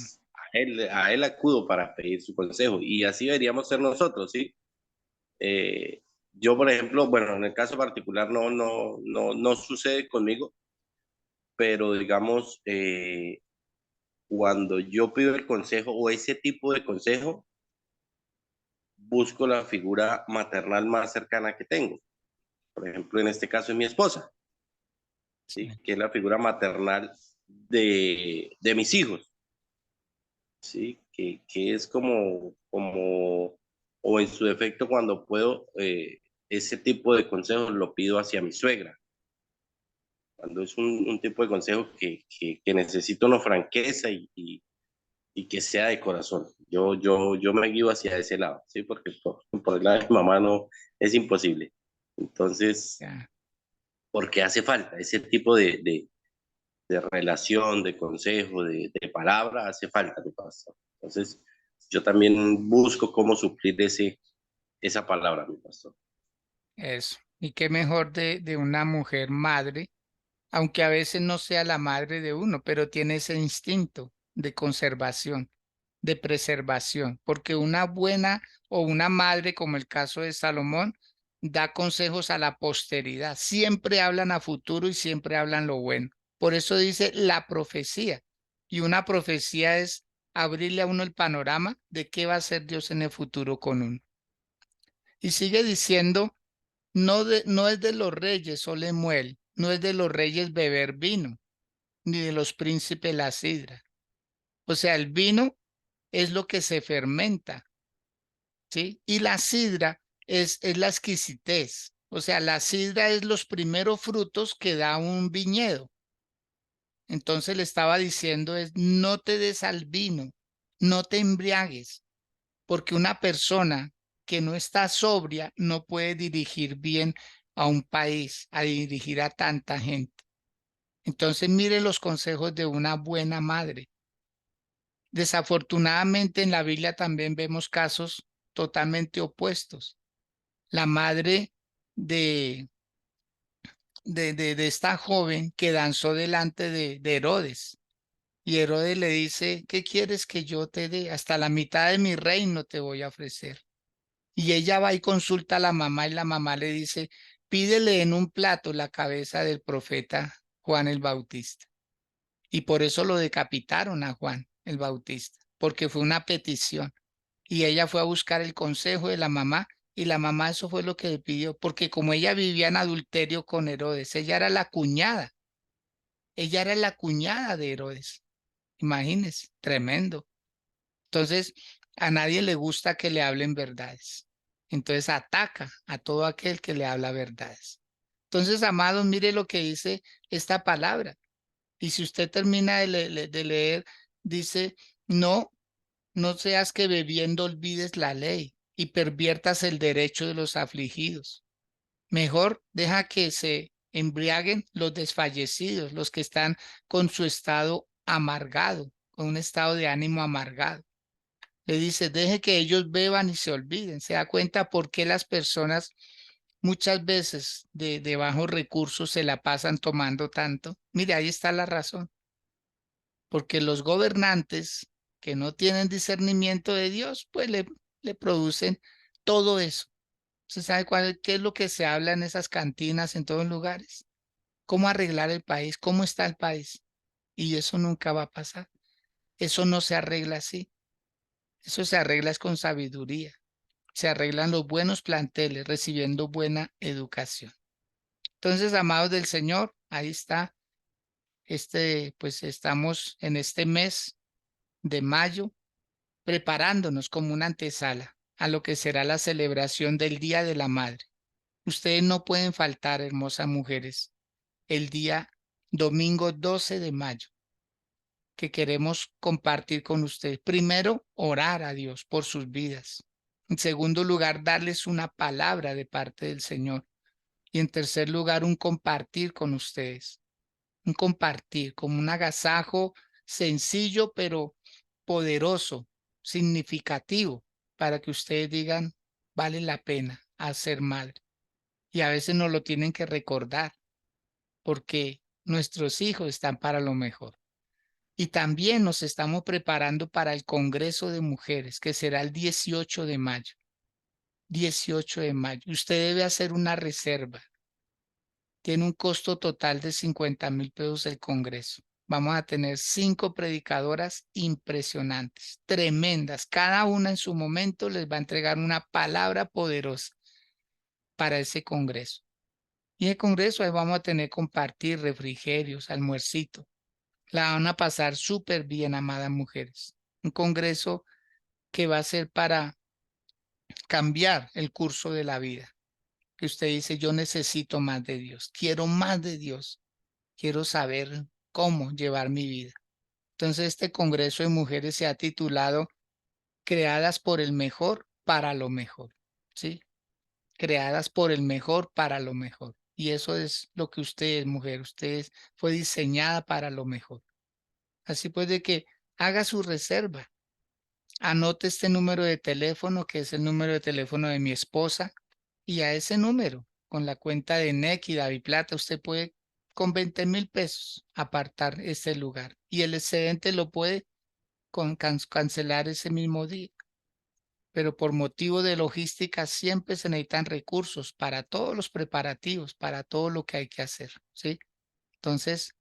a él acudo para pedir su consejo. Y así deberíamos ser nosotros, ¿sí? Eh, yo, por ejemplo, bueno, en el caso particular no sucede conmigo, pero digamos, cuando yo pido el consejo o ese tipo de consejo, busco la figura maternal más cercana que tengo. Por ejemplo, en este caso es mi esposa, sí. ¿sí? Que es la figura maternal de mis hijos, ¿sí? Que es o en su defecto cuando puedo, ese tipo de consejos lo pido hacia mi suegra. Cuando es un tipo de consejo que necesito una franqueza y que sea de corazón. Yo me guío hacia ese lado, ¿sí? Porque por el lado de mi mamá no es imposible. Entonces, Ya. porque hace falta ese tipo de relación, de consejo, de palabra, hace falta, mi pastor. Entonces, yo también busco cómo suplir esa palabra, mi pastor. Eso. Y qué mejor de una mujer madre, aunque a veces no sea la madre de uno, pero tiene ese instinto de conservación, de preservación, porque una buena o una madre, como el caso de Salomón, da consejos a la posteridad. Siempre hablan a futuro y siempre hablan lo bueno. Por eso dice la profecía. Y una profecía es abrirle a uno el panorama de qué va a hacer Dios en el futuro con uno. Y sigue diciendo no es de los reyes, o Lemuel, no es de los reyes beber vino, ni de los príncipes la sidra. O sea, el vino es lo que se fermenta, ¿sí? Y la sidra es la exquisitez. O sea, la sidra es los primeros frutos que da un viñedo. Entonces le estaba diciendo es, no te des al vino, no te embriagues, porque una persona que no está sobria no puede dirigir bien a un país, a dirigir a tanta gente. Entonces mire los consejos de una buena madre. Desafortunadamente en la Biblia también vemos casos totalmente opuestos. La madre de, de esta joven que danzó delante de Herodes. Y Herodes le dice, ¿qué quieres que yo te dé? Hasta la mitad de mi reino te voy a ofrecer. Y ella va y consulta a la mamá y la mamá le dice, pídele en un plato la cabeza del profeta Juan el Bautista. Y por eso lo decapitaron a Juan el Bautista, porque fue una petición. Y ella fue a buscar el consejo de la mamá y la mamá eso fue lo que le pidió, porque como ella vivía en adulterio con Herodes, ella era la cuñada de Herodes. Imagínense, tremendo. Entonces, a nadie le gusta que le hablen verdades. Entonces, ataca a todo aquel que le habla verdades. Entonces, amados, mire lo que dice esta palabra. Y si usted termina de leer, dice, no, no seas que bebiendo olvides la ley y perviertas el derecho de los afligidos. Mejor deja que se embriaguen los desfallecidos, los que están con su estado amargado, con un estado de ánimo amargado. Le dice, deje que ellos beban y se olviden. Se da cuenta por qué las personas muchas veces de bajos recursos se la pasan tomando tanto. Mire, ahí está la razón. Porque los gobernantes que no tienen discernimiento de Dios, pues le producen todo eso. ¿Se sabe qué es lo que se habla en esas cantinas en todos lugares? ¿Cómo arreglar el país? ¿Cómo está el país? Y eso nunca va a pasar. Eso no se arregla así. Eso se arregla es con sabiduría. Se arreglan los buenos planteles recibiendo buena educación. Entonces, amados del Señor, ahí está. Pues estamos en este mes de mayo preparándonos como una antesala a lo que será la celebración del Día de la Madre. Ustedes no pueden faltar, hermosas mujeres, el día domingo 12 de mayo, que queremos compartir con ustedes. Primero, orar a Dios por sus vidas. En segundo lugar, darles una palabra de parte del Señor. Y en tercer lugar, un compartir con ustedes. Un compartir como un agasajo sencillo, pero poderoso, significativo, para que ustedes digan, vale la pena hacer madre. Y a veces nos lo tienen que recordar, porque nuestros hijos están para lo mejor. Y también nos estamos preparando para el Congreso de Mujeres, que será el 18 de mayo. 18 de mayo. Usted debe hacer una reserva. Tiene un costo total de 50.000 pesos el Congreso. Vamos a tener 5 predicadoras impresionantes, tremendas. Cada una en su momento les va a entregar una palabra poderosa para ese Congreso. Y en el Congreso ahí vamos a tener compartir refrigerios, almuercito. La van a pasar súper bien, amadas mujeres. Un Congreso que va a ser para cambiar el curso de la vida. Que usted dice, yo necesito más de Dios, quiero más de Dios, quiero saber cómo llevar mi vida. Entonces, este Congreso de Mujeres se ha titulado Creadas por el Mejor para lo Mejor, ¿sí? Creadas por el mejor para lo mejor. Y eso es lo que usted es, mujer. Fue diseñada para lo mejor. Así pues de que haga su reserva. Anote este número de teléfono, que es el número de teléfono de mi esposa, y a ese número, con la cuenta de NEC y Plata, usted puede con 20.000 pesos apartar ese lugar. Y el excedente lo puede cancelar ese mismo día. Pero por motivo de logística siempre se necesitan recursos para todos los preparativos, para todo lo que hay que hacer, ¿sí? Entonces,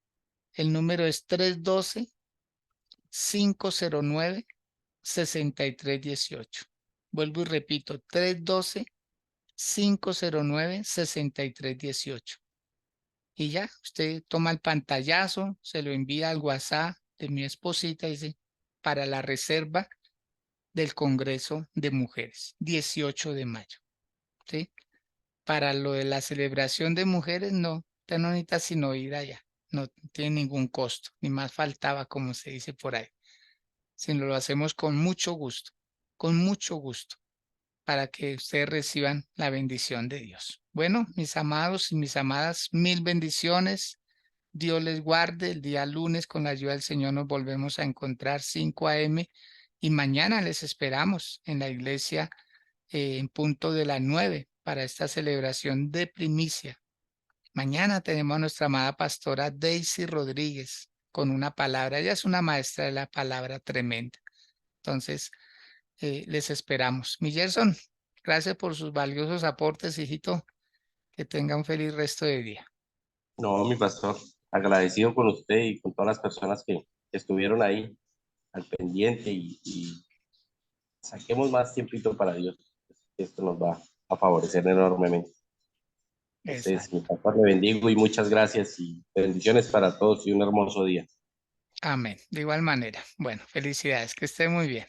el número es 312-509-6318. Vuelvo y repito, 312-509-6318. Y ya, usted toma el pantallazo, se lo envía al WhatsApp de mi esposita y dice, para la reserva del Congreso de Mujeres, 18 de mayo. ¿Sí? para lo de la celebración de mujeres, no, usted no necesita sino ir allá, no tiene ningún costo, ni más faltaba, como se dice por ahí, sino lo hacemos con mucho gusto, para que ustedes reciban la bendición de Dios. Bueno, mis amados y mis amadas, mil bendiciones. Dios les guarde. El día lunes, con la ayuda del Señor, nos volvemos a encontrar 5 a.m. y mañana les esperamos en la iglesia en punto de las 9 para esta celebración de primicia. Mañana tenemos a nuestra amada pastora Daisy Rodríguez con una palabra. Ella es una maestra de la palabra tremenda. Entonces, les esperamos. Mi Gerson, gracias por sus valiosos aportes, hijito. Que tenga un feliz resto de día. No, mi pastor, agradecido con usted y con todas las personas que estuvieron ahí al pendiente y saquemos más tiempito para Dios. Esto nos va a favorecer enormemente. Entonces, mi Exacto. papá le bendigo y muchas gracias y bendiciones para todos y un hermoso día. Amén. De igual manera. Bueno, felicidades. Que esté muy bien.